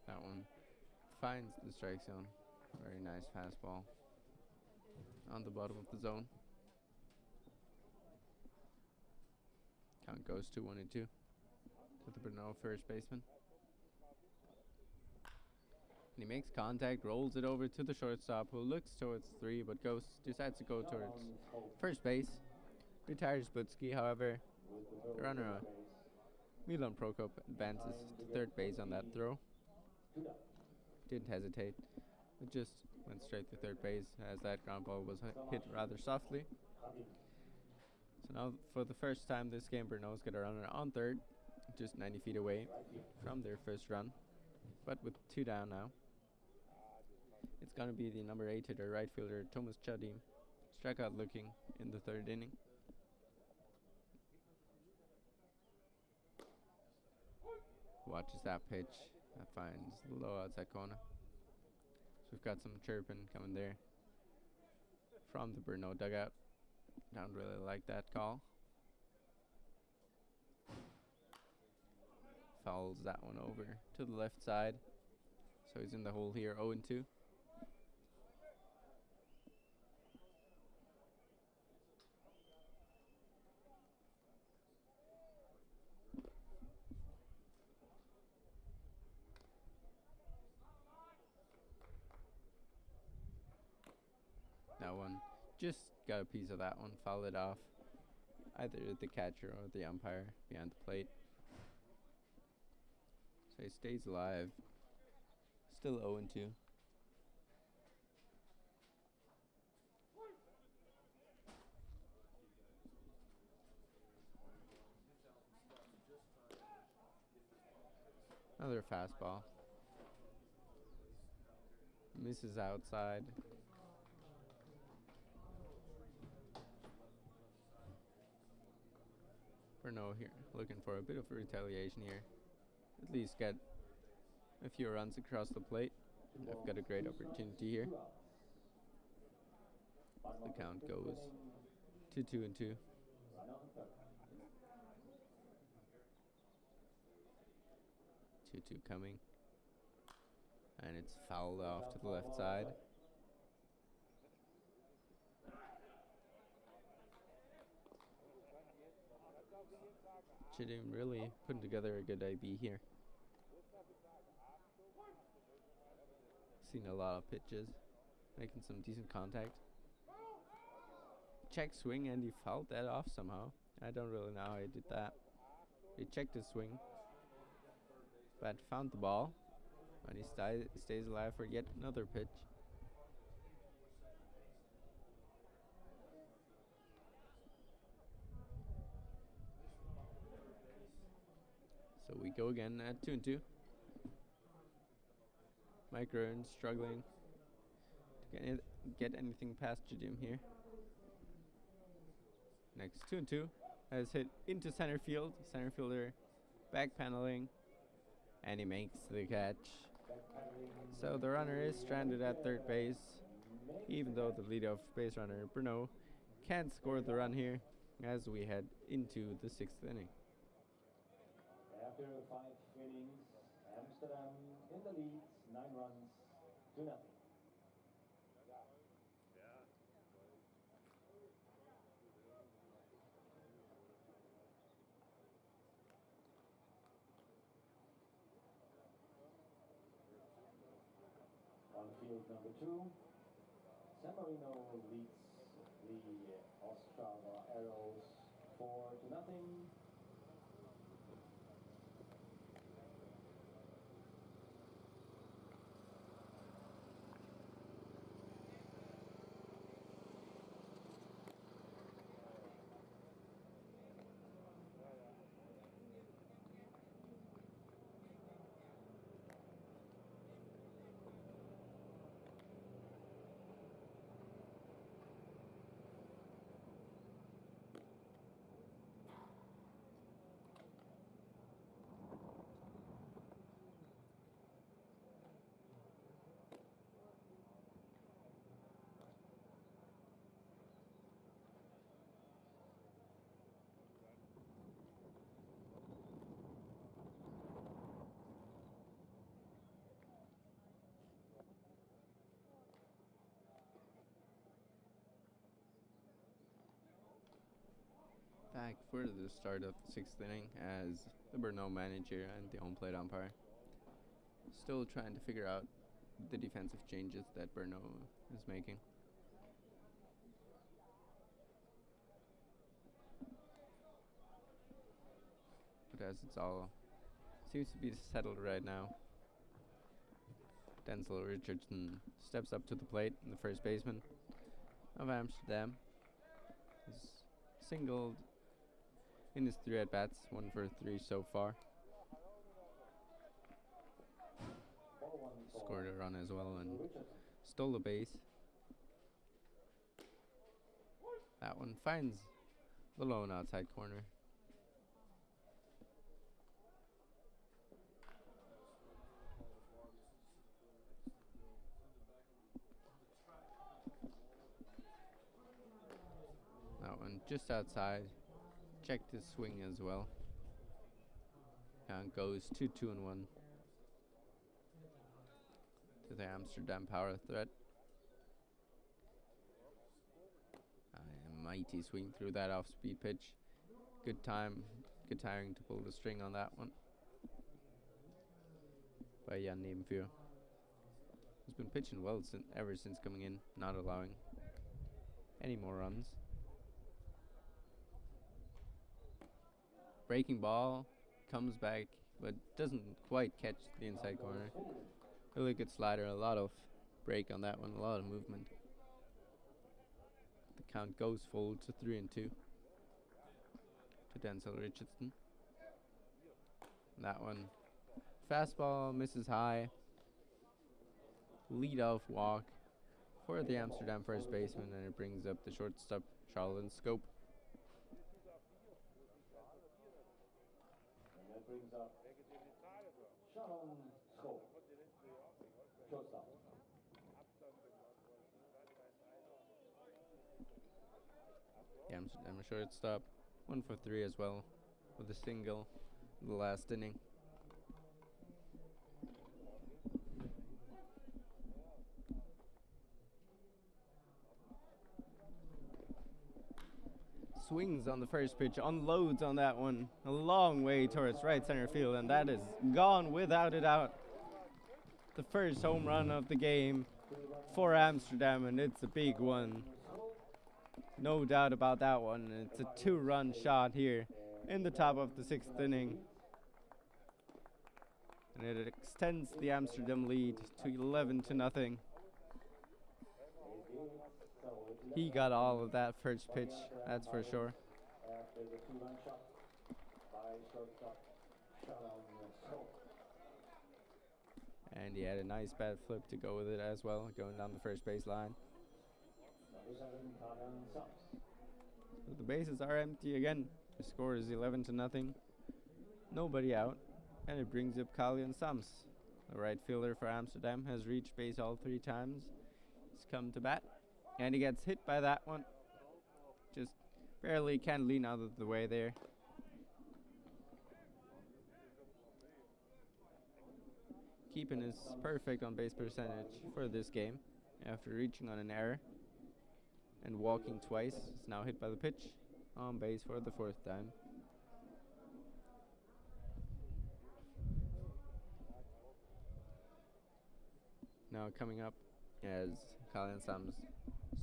That one finds the strike zone. Very nice fastball on the bottom of the zone. Count goes to 1-2 to the Brno first baseman. And he makes contact, rolls it over to the shortstop, who looks towards three but decides to go towards first base. Retires Budzki, however. The runner, Milan Prokop, advances to third base on that throw. Didn't hesitate, it just went straight to third base as that ground ball was hit rather softly. So now for the first time this game, Brno's got a runner on third, just 90 feet away from their first run, but with two down now. It's going to be the number 8 hitter, right fielder Thomas Chadim, strikeout looking in the third inning. Watches that pitch. That finds the low outside corner. So we've got some chirping coming there from the Brno dugout. Don't really like that call. Fouls that one over to the left side. So he's in the hole here, 0-2. That one just got a piece of that one, fouled it off. Either the catcher or the umpire behind the plate. So he stays alive. Still 0-2. Another fastball. Misses outside. Brno here, looking for a bit of retaliation here. At least get a few runs across the plate. I've got a great opportunity here. The count goes to 2-2. Two coming, and it's fouled off to the left side. Chadim really putting together a good IB here. Seen a lot of pitches, making some decent contact. Check swing, and he fouled that off somehow. I don't really know how he did that. He checked his swing, but found the ball, And he stays alive for yet another pitch. So we go again at 2-2. Mike Rowan struggling to get anything past Jadim here. Next 2-2 has hit into center field. Center fielder back paneling, and he makes the catch. So the runner is stranded at third base, even though the leadoff base runner Brno can't score the run here as we head into the 6th inning. After 5 innings, Amsterdam in the lead, 9 runs to nothing. On field number 2, San Marino leads the Ostrava Arrows 4-0. Back for the start of the 6th inning as the Brno manager and the home plate umpire still trying to figure out the defensive changes that Brno is making. But as it's all seems to be settled right now, Denzel Richardson steps up to the plate, and the first baseman of Amsterdam is singled in his 3 at-bats, 1 for 3 so far. Scored a run as well and stole the base. That one finds the lone outside corner. That one just outside. Checked his swing as well. Count goes 2-2-1 to the Amsterdam power threat. A mighty swing through that off-speed pitch. Good timing to pull the string on that one by Jan Nebenfuhr. He's been pitching well ever since coming in, not allowing any more runs. Breaking ball comes back, but doesn't quite catch the inside corner. Really good slider, a lot of break on that one, a lot of movement. The count goes full to 3-2 to Denzel Richardson. That one, fastball misses high. Lead off walk for the Amsterdam first baseman, and it brings up the shortstop Charlton Scope. Brings up Charlton Scope, shortstop. The Amsterdam shortstop, 1 for 3 as well, with a single in the last inning. Swings on the first pitch, unloads on that one, a long way towards right center field, and that is gone without a doubt. The first home run of the game for Amsterdam, and it's a big one. No doubt about that one. It's a 2-run shot here in the top of the 6th inning. And it extends the Amsterdam lead to 11-0. He got all of that first pitch, that's for sure. After the 2-run shot by shortstop Sharon. And he had a nice bat flip to go with it as well, going down the first base line. So the bases are empty again. The score is 11-0. Nobody out. And it brings up Kalian Sams. The right fielder for Amsterdam has reached base all 3 times. He's come to bat. And he gets hit by that one. Just barely can lean out of the way there. Keeping his perfect on base percentage for this game after reaching on an error and walking twice. Is now hit by the pitch on base for the 4th time. Now coming up as Kalian Sams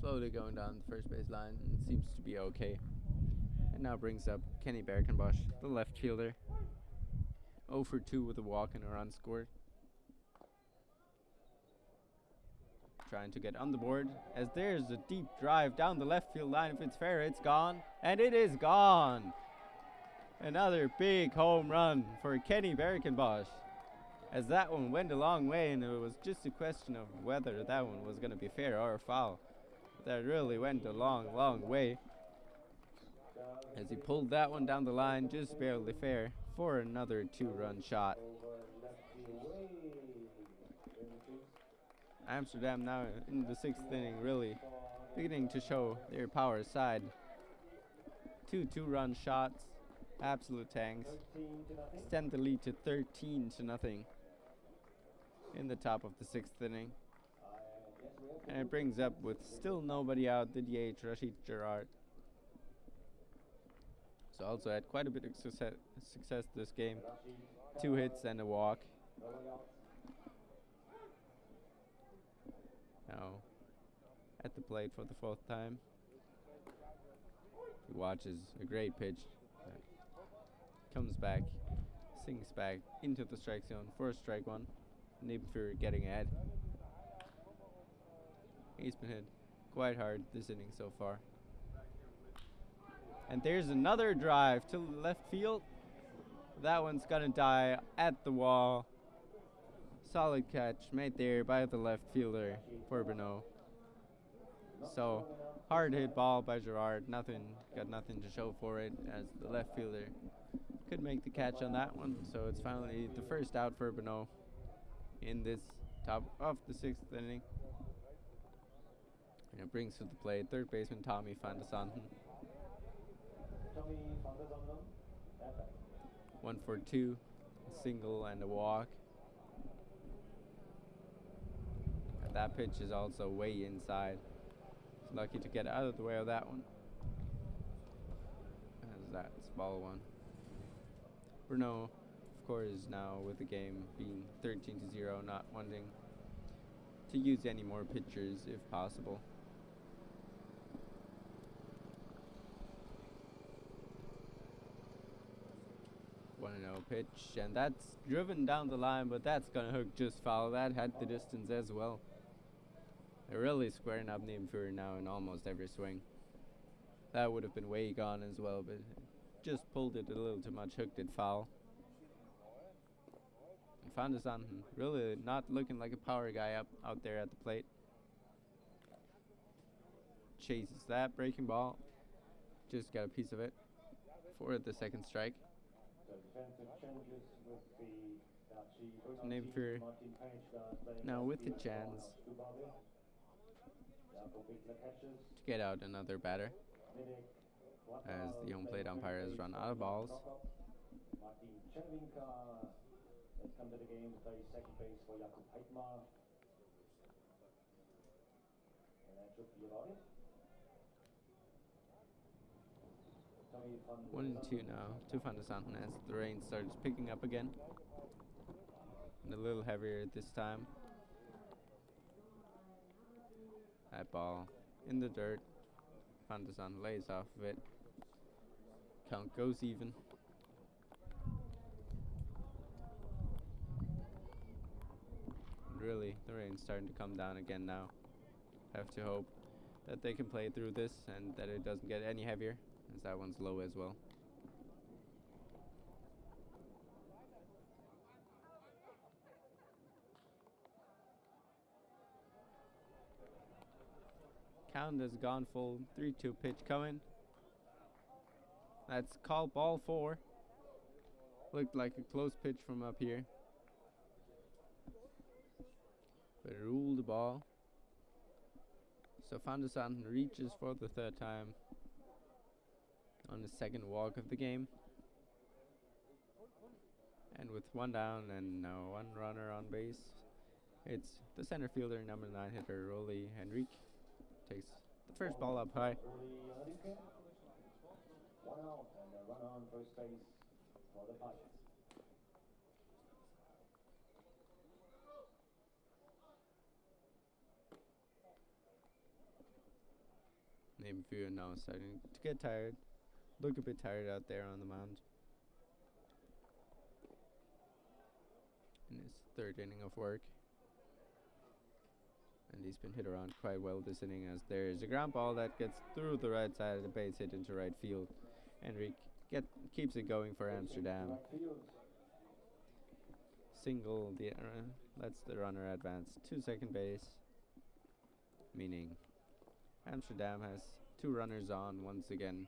slowly going down the first base line and seems to be okay. And now brings up Kenny Berkenbosch, the left fielder. 0 for 2 with a walk and a run scored. Trying to get on the board as there's a deep drive down the left field line. If it's fair, it's gone. And it is gone. Another big home run for Kenny Berkenbosch, as that one went a long way, and it was just a question of whether that one was going to be fair or foul. That really went a long, long way, as he pulled that one down the line, just barely fair, for another 2-run shot. Amsterdam now in the 6th inning, really beginning to show their power side. 2 2-run shots, absolute tanks, extend the lead to 13-0 in the top of the 6th inning. And it brings up, with still nobody out, the DH Rashid Gerard. So also had quite a bit of success this game. 2 hits and a walk. Now at the plate for the 4th time. He watches a great pitch. Comes back, sinks back into the strike zone for strike 1. Nebenfuhr getting ahead. He's been hit quite hard this inning so far. And there's another drive to left field. That one's gonna die at the wall. Solid catch made there by the left fielder for Brno. So hard hit ball by Gerard. Got nothing to show for it, as the left fielder could make the catch on that one. So it's finally the first out for Brno in this top of the 6th inning. And it brings to the plate 3rd baseman Tommy van der Sanden. 1 for 2, a single and a walk. And that pitch is also way inside. He's lucky to get out of the way of that one. As that's ball 1. Brno, of course, is now with the game being 13-0, not wanting to use any more pitchers if possible. 1-0 pitch, and that's driven down the line, but that's gonna hook just foul. That had the distance as well. They're really squaring up Nebenfuhr now in almost every swing. That would have been way gone as well, but just pulled it a little too much, hooked it foul. And Van der Sanden really not looking like a power guy out there at the plate. Chases that breaking ball, just got a piece of it for the 2nd strike. Nebenfuhr now with the chance to get out another batter, as the home plate umpire has run out of balls. Let's come to the game to play 2nd base for Jakub Heitmar. And that should be about it. 1-2 now to Van der Sanden as the rain starts picking up again. And a little heavier this time. That ball in the dirt. Van der Sanden lays off of it. Count goes even. really, the rain's starting to come down again now. Have to hope that they can play through this and that it doesn't get any heavier, as that one's low as well. Count has gone full. 3-2 pitch coming. That's called ball 4. Looked like a close pitch from up here, but it ruled the ball. So Van der Sanden reaches for the third time on the second walk of the game. And with one down and now one runner on base, it's the center fielder, number 9 hitter, Rolly Henrique, takes the first ball up high. One out and a runner on first base for the Pirates. Nebenführer now starting to get tired. Look a bit tired out there on the mound. In his third inning of work. And he's been hit around quite well this inning, as there is a ground ball that gets through the right side of the base hit into right field. Henrique keeps it going for Amsterdam. Single lets the runner advance to second base, meaning Amsterdam has 2 runners on once again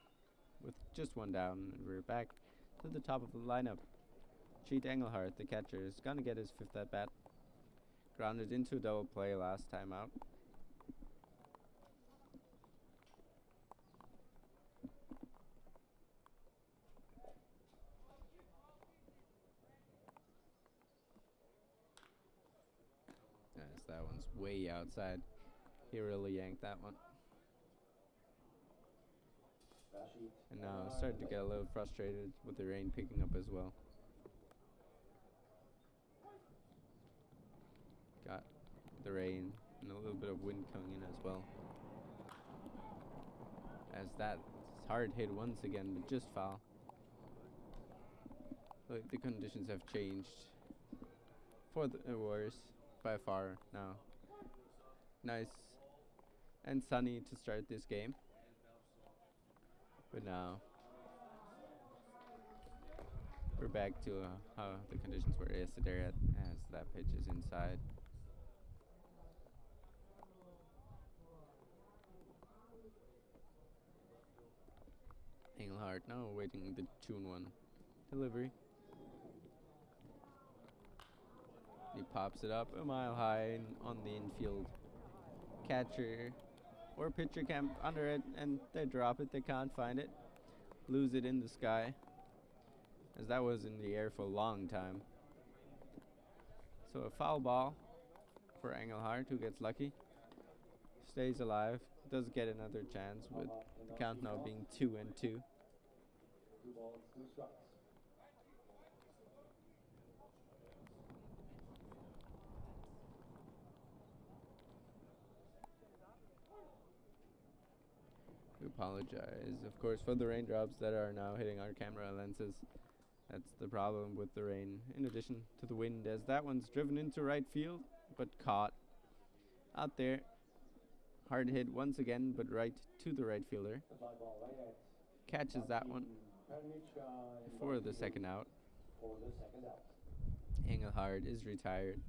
with just one down, and we're back to the top of the lineup. Cheat Engelhardt, the catcher, is gonna get his 5th at bat. Grounded into a double play last time out. As that one's way outside. He really yanked that one. And now starting to get a little frustrated with the rain picking up as well. Got the rain and a little bit of wind coming in as well. As that hard hit once again, but just foul. Look, the conditions have changed for the worse by far now. Nice and sunny to start this game. But now we're back to how the conditions were yesterday as that pitch is inside. Engelhardt now awaiting the 2-1 delivery. He pops it up a mile high on the infield. Catcher or pitcher camp under it, and they drop it. They can't find it. Lose it in the sky, as that was in the air for a long time. So a foul ball for Engelhardt, who gets lucky. Stays alive. Does get another chance, with the count now being 2-2. 2 balls, 2 strikes. We apologize, of course, for the raindrops that are now hitting our camera lenses. That's the problem with the rain, in addition to the wind, as that one's driven into right field, but caught out there. Hard hit once again, but right to the right fielder. Catches that one for the second out. Engelhardt is retired.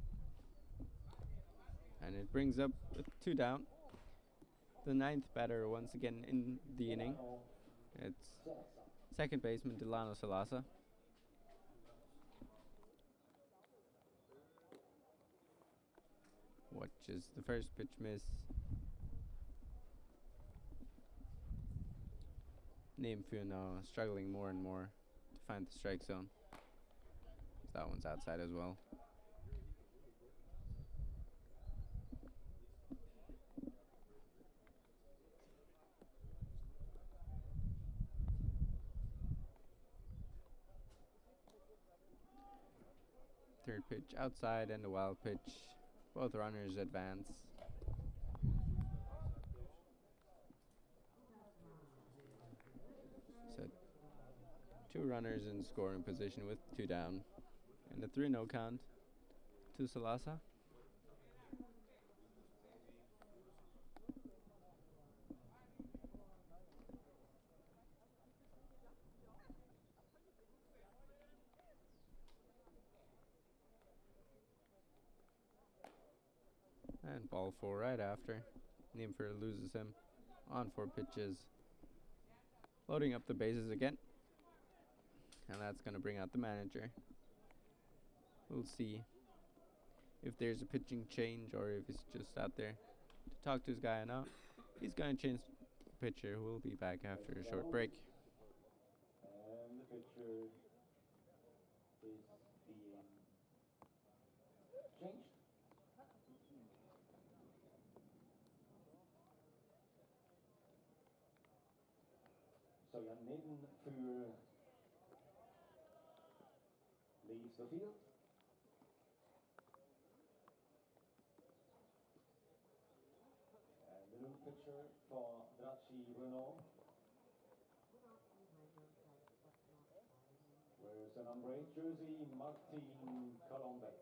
And it brings up 2 down. The 9th batter once again in the inning. It's second baseman Delano Salasa. Watches the first pitch miss. Nebenführer now struggling more and more to find the strike zone. That one's outside as well. Third pitch outside and a wild pitch. Both runners advance. So 2 runners in scoring position with 2 down. And a 3-0 count to Salasa. And ball 4 right after. Nimfer loses him on 4 pitches. Loading up the bases again. And that's going to bring out the manager. We'll see if there's a pitching change or if he's just out there to talk to his guy. Now he's going to change the pitcher, who will be back after a short break. And the pitcher is being changed. So Jan Neden für leaves the field. And the new pitcher for Draci Brno. Where's the number 8 jersey, Martin Colombe.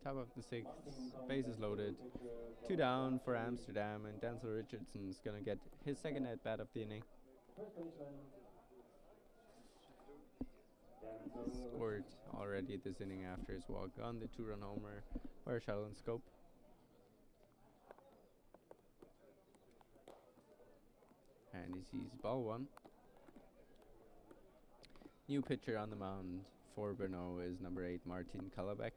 Top of the 6th, bases loaded. 2 down for Amsterdam, and Denzel Richardson's gonna get his second at bat of the inning. Scored already this inning after his walk on the 2-run homer by Sheldon Scope. And he sees ball 1. New pitcher on the mound for Brno is number 8, Martin Kalabek.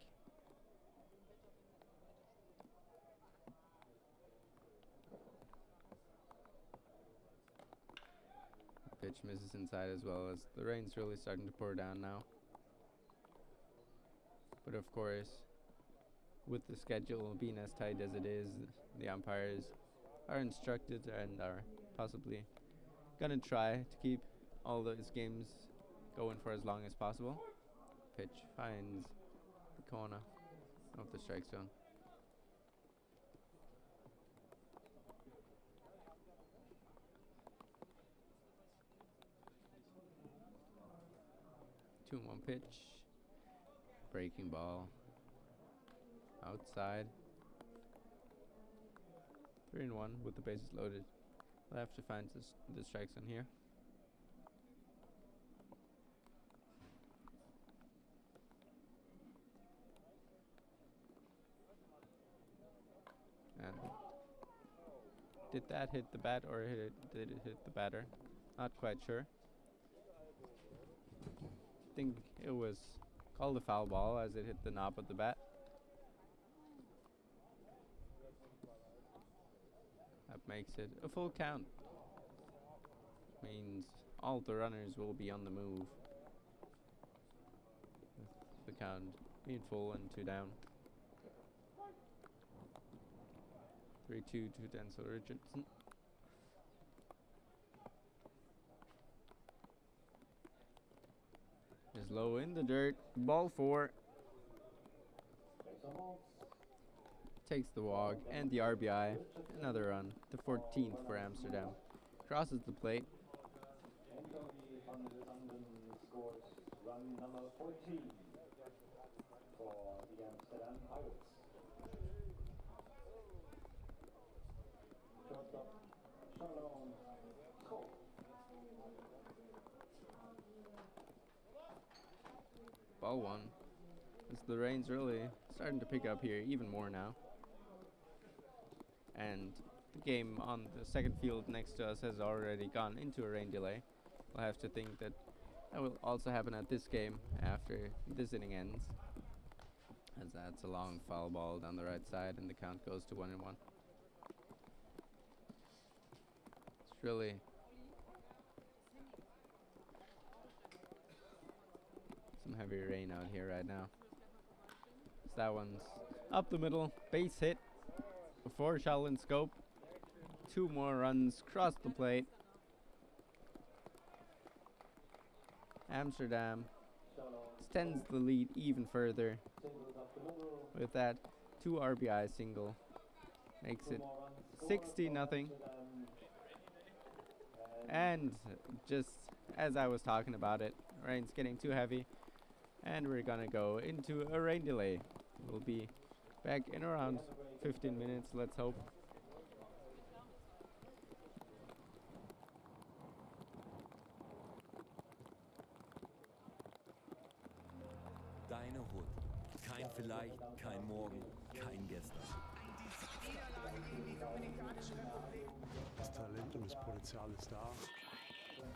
Pitch misses inside as well, as the rain's really starting to pour down now. But of course, with the schedule being as tight as it is, the umpires are instructed and are possibly gonna try to keep all those games going for as long as possible. Pitch finds the corner of the strike zone. Two and one pitch. Breaking ball. Outside. 3-1 with the bases loaded. We'll have to find the strike zone here. And did that hit the bat, or did it hit the batter? Not quite sure. I think it was called a foul ball as it hit the knob of the bat. That makes it a full count. Means all the runners will be on the move. With the count being full and 2 down. 3-2 to Denzel Richardson. Is low in the dirt. Ball 4. Takes the walk and the RBI. Another run. The 14th for Amsterdam. Crosses the plate. Scores run number 14 for the Amsterdam Pirates. Shortstop, Shalom Cole. Ball 1. As the rain's really starting to pick up here even more now. and the game on the second field next to us has already gone into a rain delay. We'll have to think that that will also happen at this game after this inning ends, as that's a long foul ball down the right side and the count goes to 1-1. It's really some heavy rain out here right now. So that one's up the middle, base hit before Shaolin Scope. 2 more runs cross the plate. Amsterdam extends the lead even further with that 2 RBI single. Makes it 60-0. And just as I was talking about it, rain's getting too heavy and we're gonna go into a rain delay. We'll be back in around 15 minutes, let's hope. Deine Hut. Kein Vielleicht, kein Morgen, kein Gestern. Das Talent und das Potenzial ist da.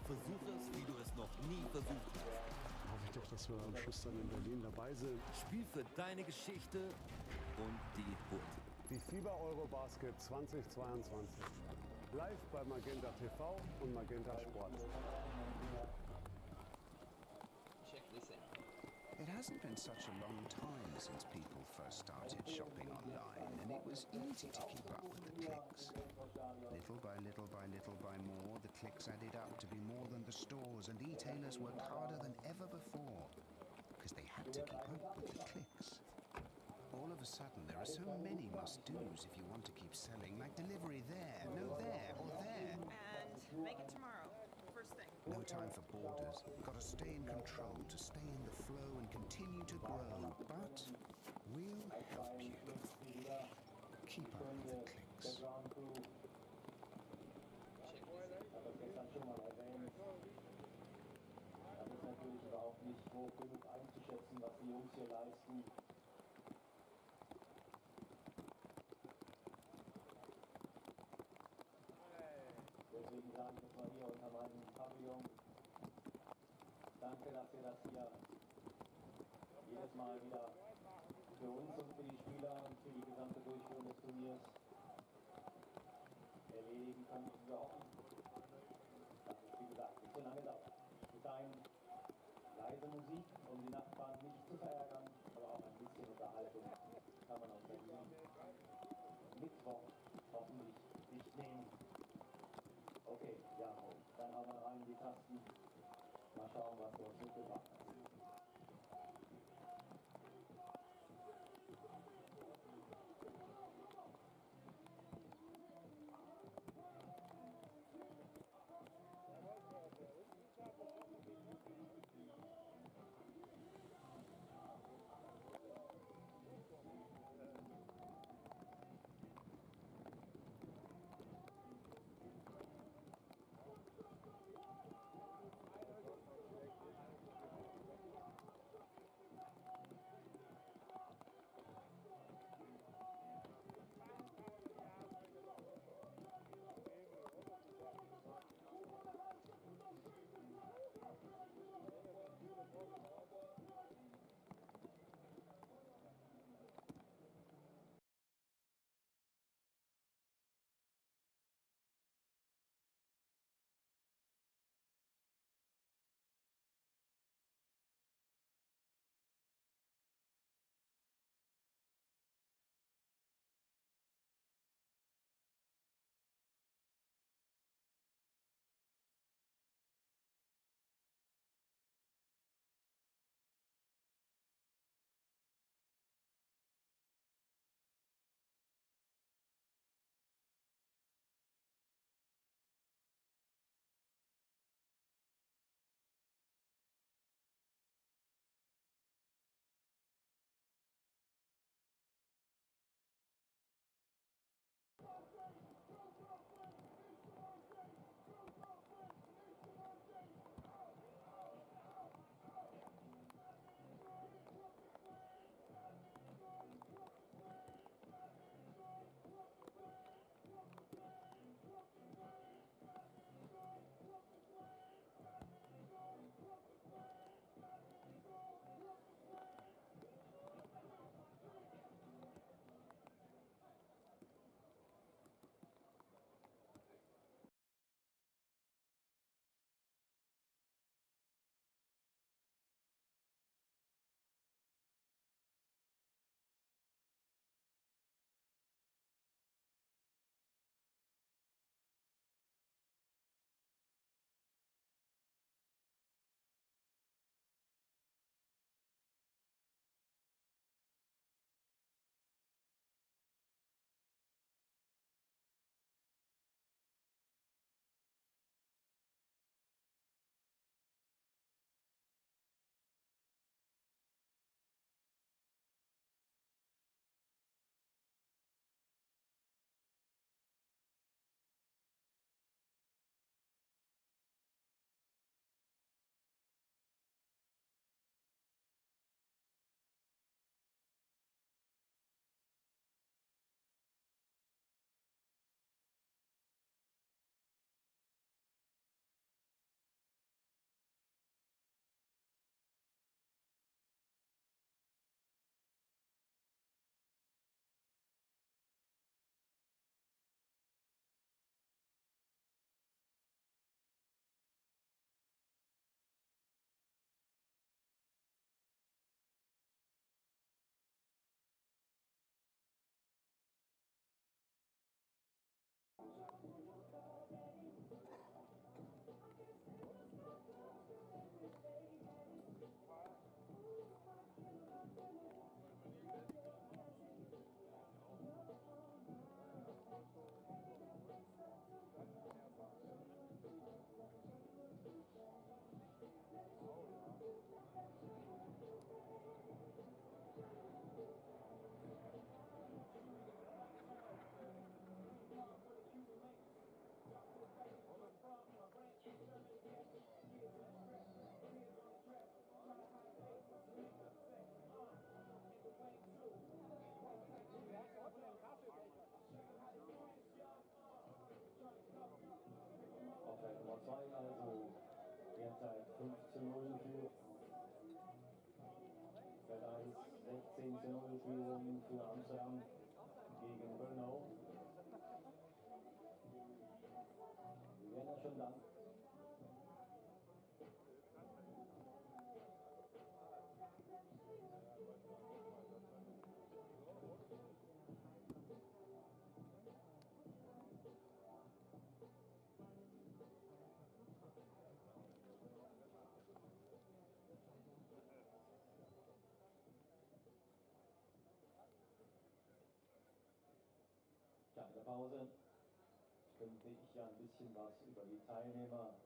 Versuch es, wie du es noch nie versucht hast. Hoffe ich doch, dass wir am Schluss dann in Berlin dabei sind. Spiel für deine Geschichte und die Hut. Die FIBA Eurobasket 2022. Live bei Magenta TV und Magenta Sport. It hasn't been such a long time since people first started shopping online, and it was easy to keep up with the clicks. Little by little by little by more, the clicks added up to be more than the stores, and e-tailers worked harder than ever before, because they had to keep up with the clicks. All of a sudden, there are so many must-dos if you want to keep selling, like delivery there, no there, or there. And make it tomorrow, first thing. No time for borders. Gotta stay in control, to stay in the flow and continue to grow. But we'll help you. Keep up with the clicks. Deswegen sage ich das mal hier unter meinem Pavillon. Danke, dass ihr das hier jedes Mal wieder für uns und für die Spieler und für die gesamte Durchführung des Turniers erledigen könnt, wie wir hoffen. Das ist, wie gesagt, nicht so lange dauert. Bis dahin leise Musik, um die Nachbarn nicht zu verärgern, aber auch ein bisschen Unterhaltung kann man aus Berlin Mittwoch hoffentlich nicht nehmen. Okay, ja, dann hauen wir rein in die Tasten. Mal schauen, was du uns mitgebracht hast. Halbzeit 5:0 für bereits 16:0 Führung für Amsterdam gegen Brno. Wir werden ja schon dann. Ja, in der Pause könnte ich ja ein bisschen was über die Teilnehmer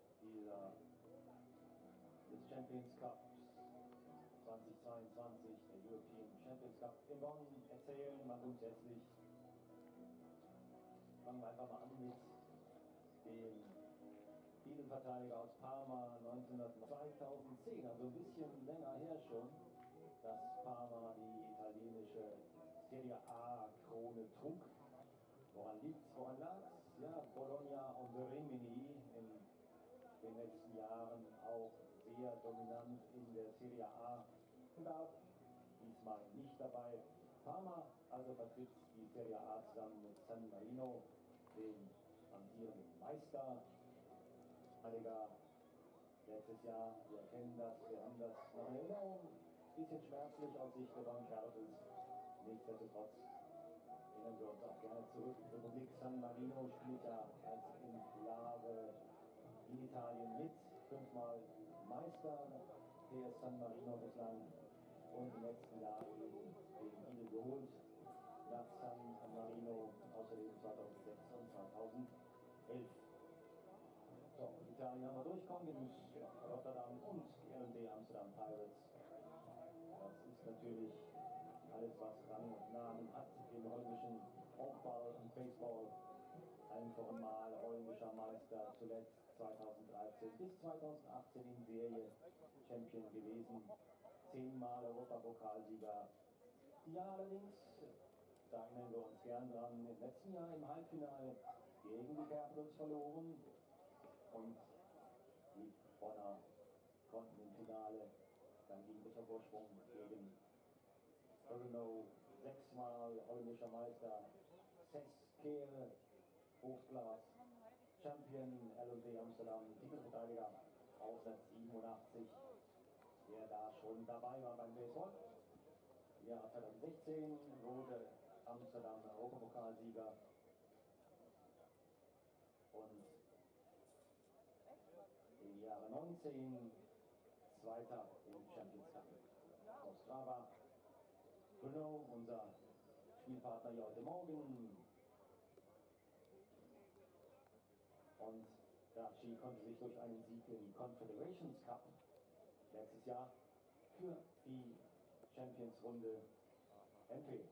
des Champions Cup 2022, der European Champions Cup in Bonn, erzählen. Mal grundsätzlich fangen wir einfach mal an mit dem Titelverteidiger aus Parma 2010, also ein bisschen länger her schon, dass Parma die italienische Serie A-Krone trug. Woran liegt's? Woran lag's? Ja, Bologna und Rimini in den letzten Jahren auch sehr dominant in der Serie A. Diesmal nicht dabei. Parma also vertritt die Serie A zusammen mit San Marino, dem amtierenden Meister. Letztes Jahr, wir kennen das, wir haben das noch in Erinnerung. Bisschen schmerzlich aus Sicht der Bonn Capitals. Nichtsdestotrotz erinnern wir uns auch gerne zurück. Die Republik San Marino spielt ja als Enklave in Italien mit. 5-mal Meister der San Marino bislang und im letzten Jahr eben den Titel geholt. Nach San Marino außerdem 2006 und 2011. So, Italien haben wir durchkommen, wir müssen Rotterdam und die NED Amsterdam Pirates. Das ist natürlich alles, was Rang und Namen hat im holländischen Hochball und Baseball. Ein Mal holländischer Meister, zuletzt 2013 bis 2018 in Serie Champion gewesen. 10-mal Europapokalsieger. Ja, allerdings, da erinnern wir uns gern dran, im letzten Jahr im Halbfinale gegen die Capitals verloren. Und die Bonner konnten im Finale dann gegen Vorsprung gegen Brno 6-mal holländischer Meister, 6 Kehre, Hochglas, Champion, NED Amsterdam, Titelverteidiger aus 87, der da schon dabei war beim Baseball. Im Jahr 2016 wurde Amsterdam Europapokalsieger und im Jahre 19 Zweiter im Champions Cup. Ostrava, Brno, unser Spielpartner hier heute Morgen. Und Draci konnte sich durch einen Sieg im Confederations Cup letztes Jahr für die Champions-Runde empfehlen.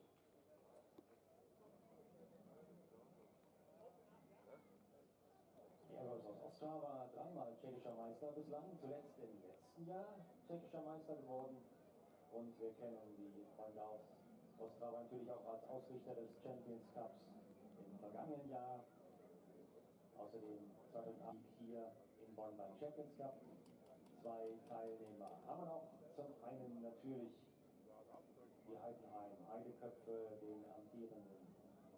Die Arrows aus Ostrava, 3-mal tschechischer Meister bislang, zuletzt im letzten Jahr tschechischer Meister geworden. Und wir kennen die Freunde aus Ostrava natürlich auch als Ausrichter des Champions Cups im vergangenen Jahr. Außerdem 2008 hier in Bonn beim Champions Cup. 2 Teilnehmer haben wir noch. Zum einen natürlich die Heidenheim Heideköpfe, den amtierenden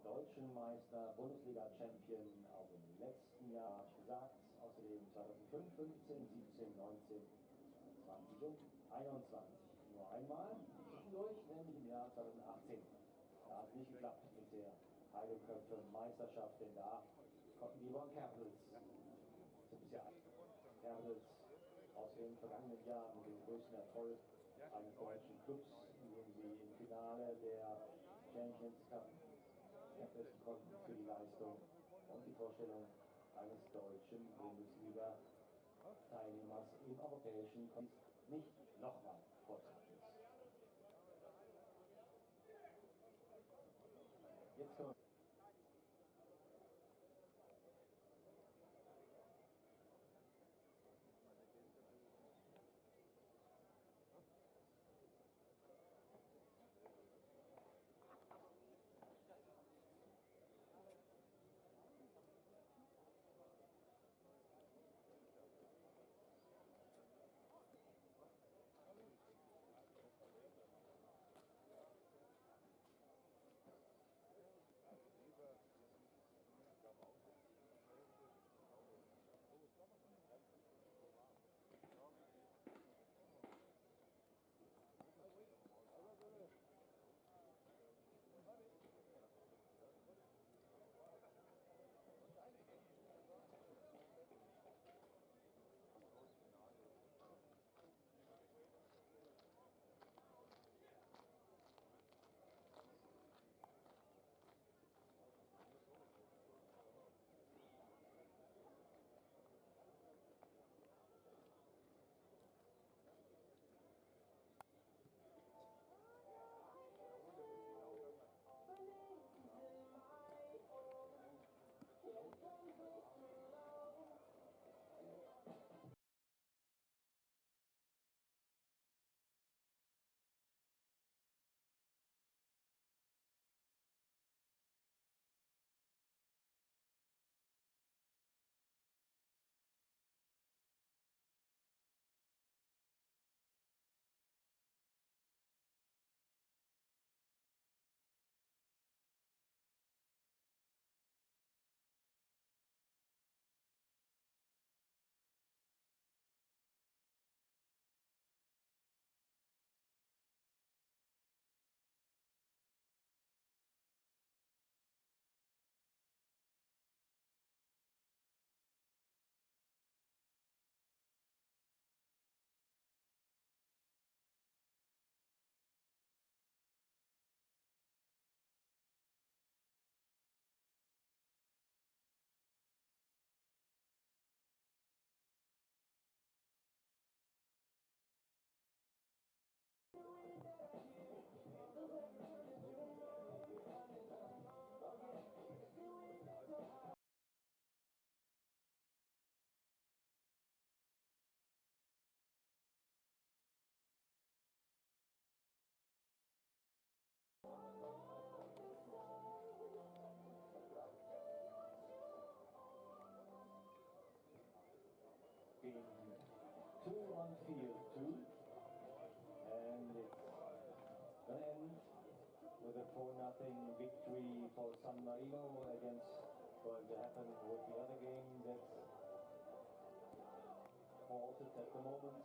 deutschen Meister, Bundesliga-Champion auch im letzten Jahr, habe ich gesagt. Außerdem 2005, 15, 17, 19, 20 und 21. Nur einmal zwischendurch, nämlich im Jahr 2018. Da hat es nicht geklappt mit der Heideköpfe Meisterschaft, denn da konnten die Bonn Capitals so bisher Capitals aus dem vergangenen Jahr mit dem größten Erfolg eines deutschen Clubs, indem sie im Finale der Champions Cup erpressen konnten für die Leistung und die Vorstellung eines deutschen Bundesliga-Teilnehmers im europäischen Kontext nicht nochmal vortragen ist. Jetzt kommen 4-0 victory for San Marino against going to happen with the other game that's halted at the moment.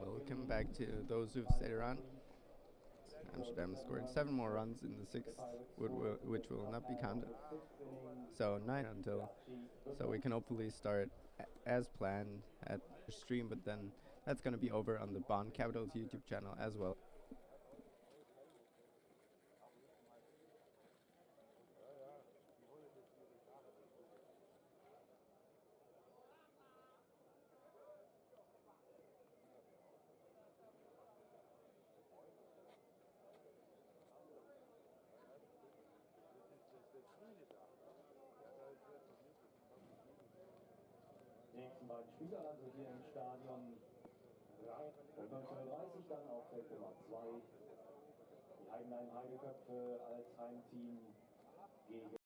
Welcome back to those who've stayed around. Amsterdam scored 7 more runs in the 6th, which will not be counted. So 9 until. So we can hopefully start as planned at the stream, but then that's going to be over on the Bonn Capitals YouTube channel as well. Die nächsten beiden Spieler also hier im Stadion 3 und 19:30 dann auf Feld Nummer 2. Die Heidenheim Heideköpfe als Heimteam gegen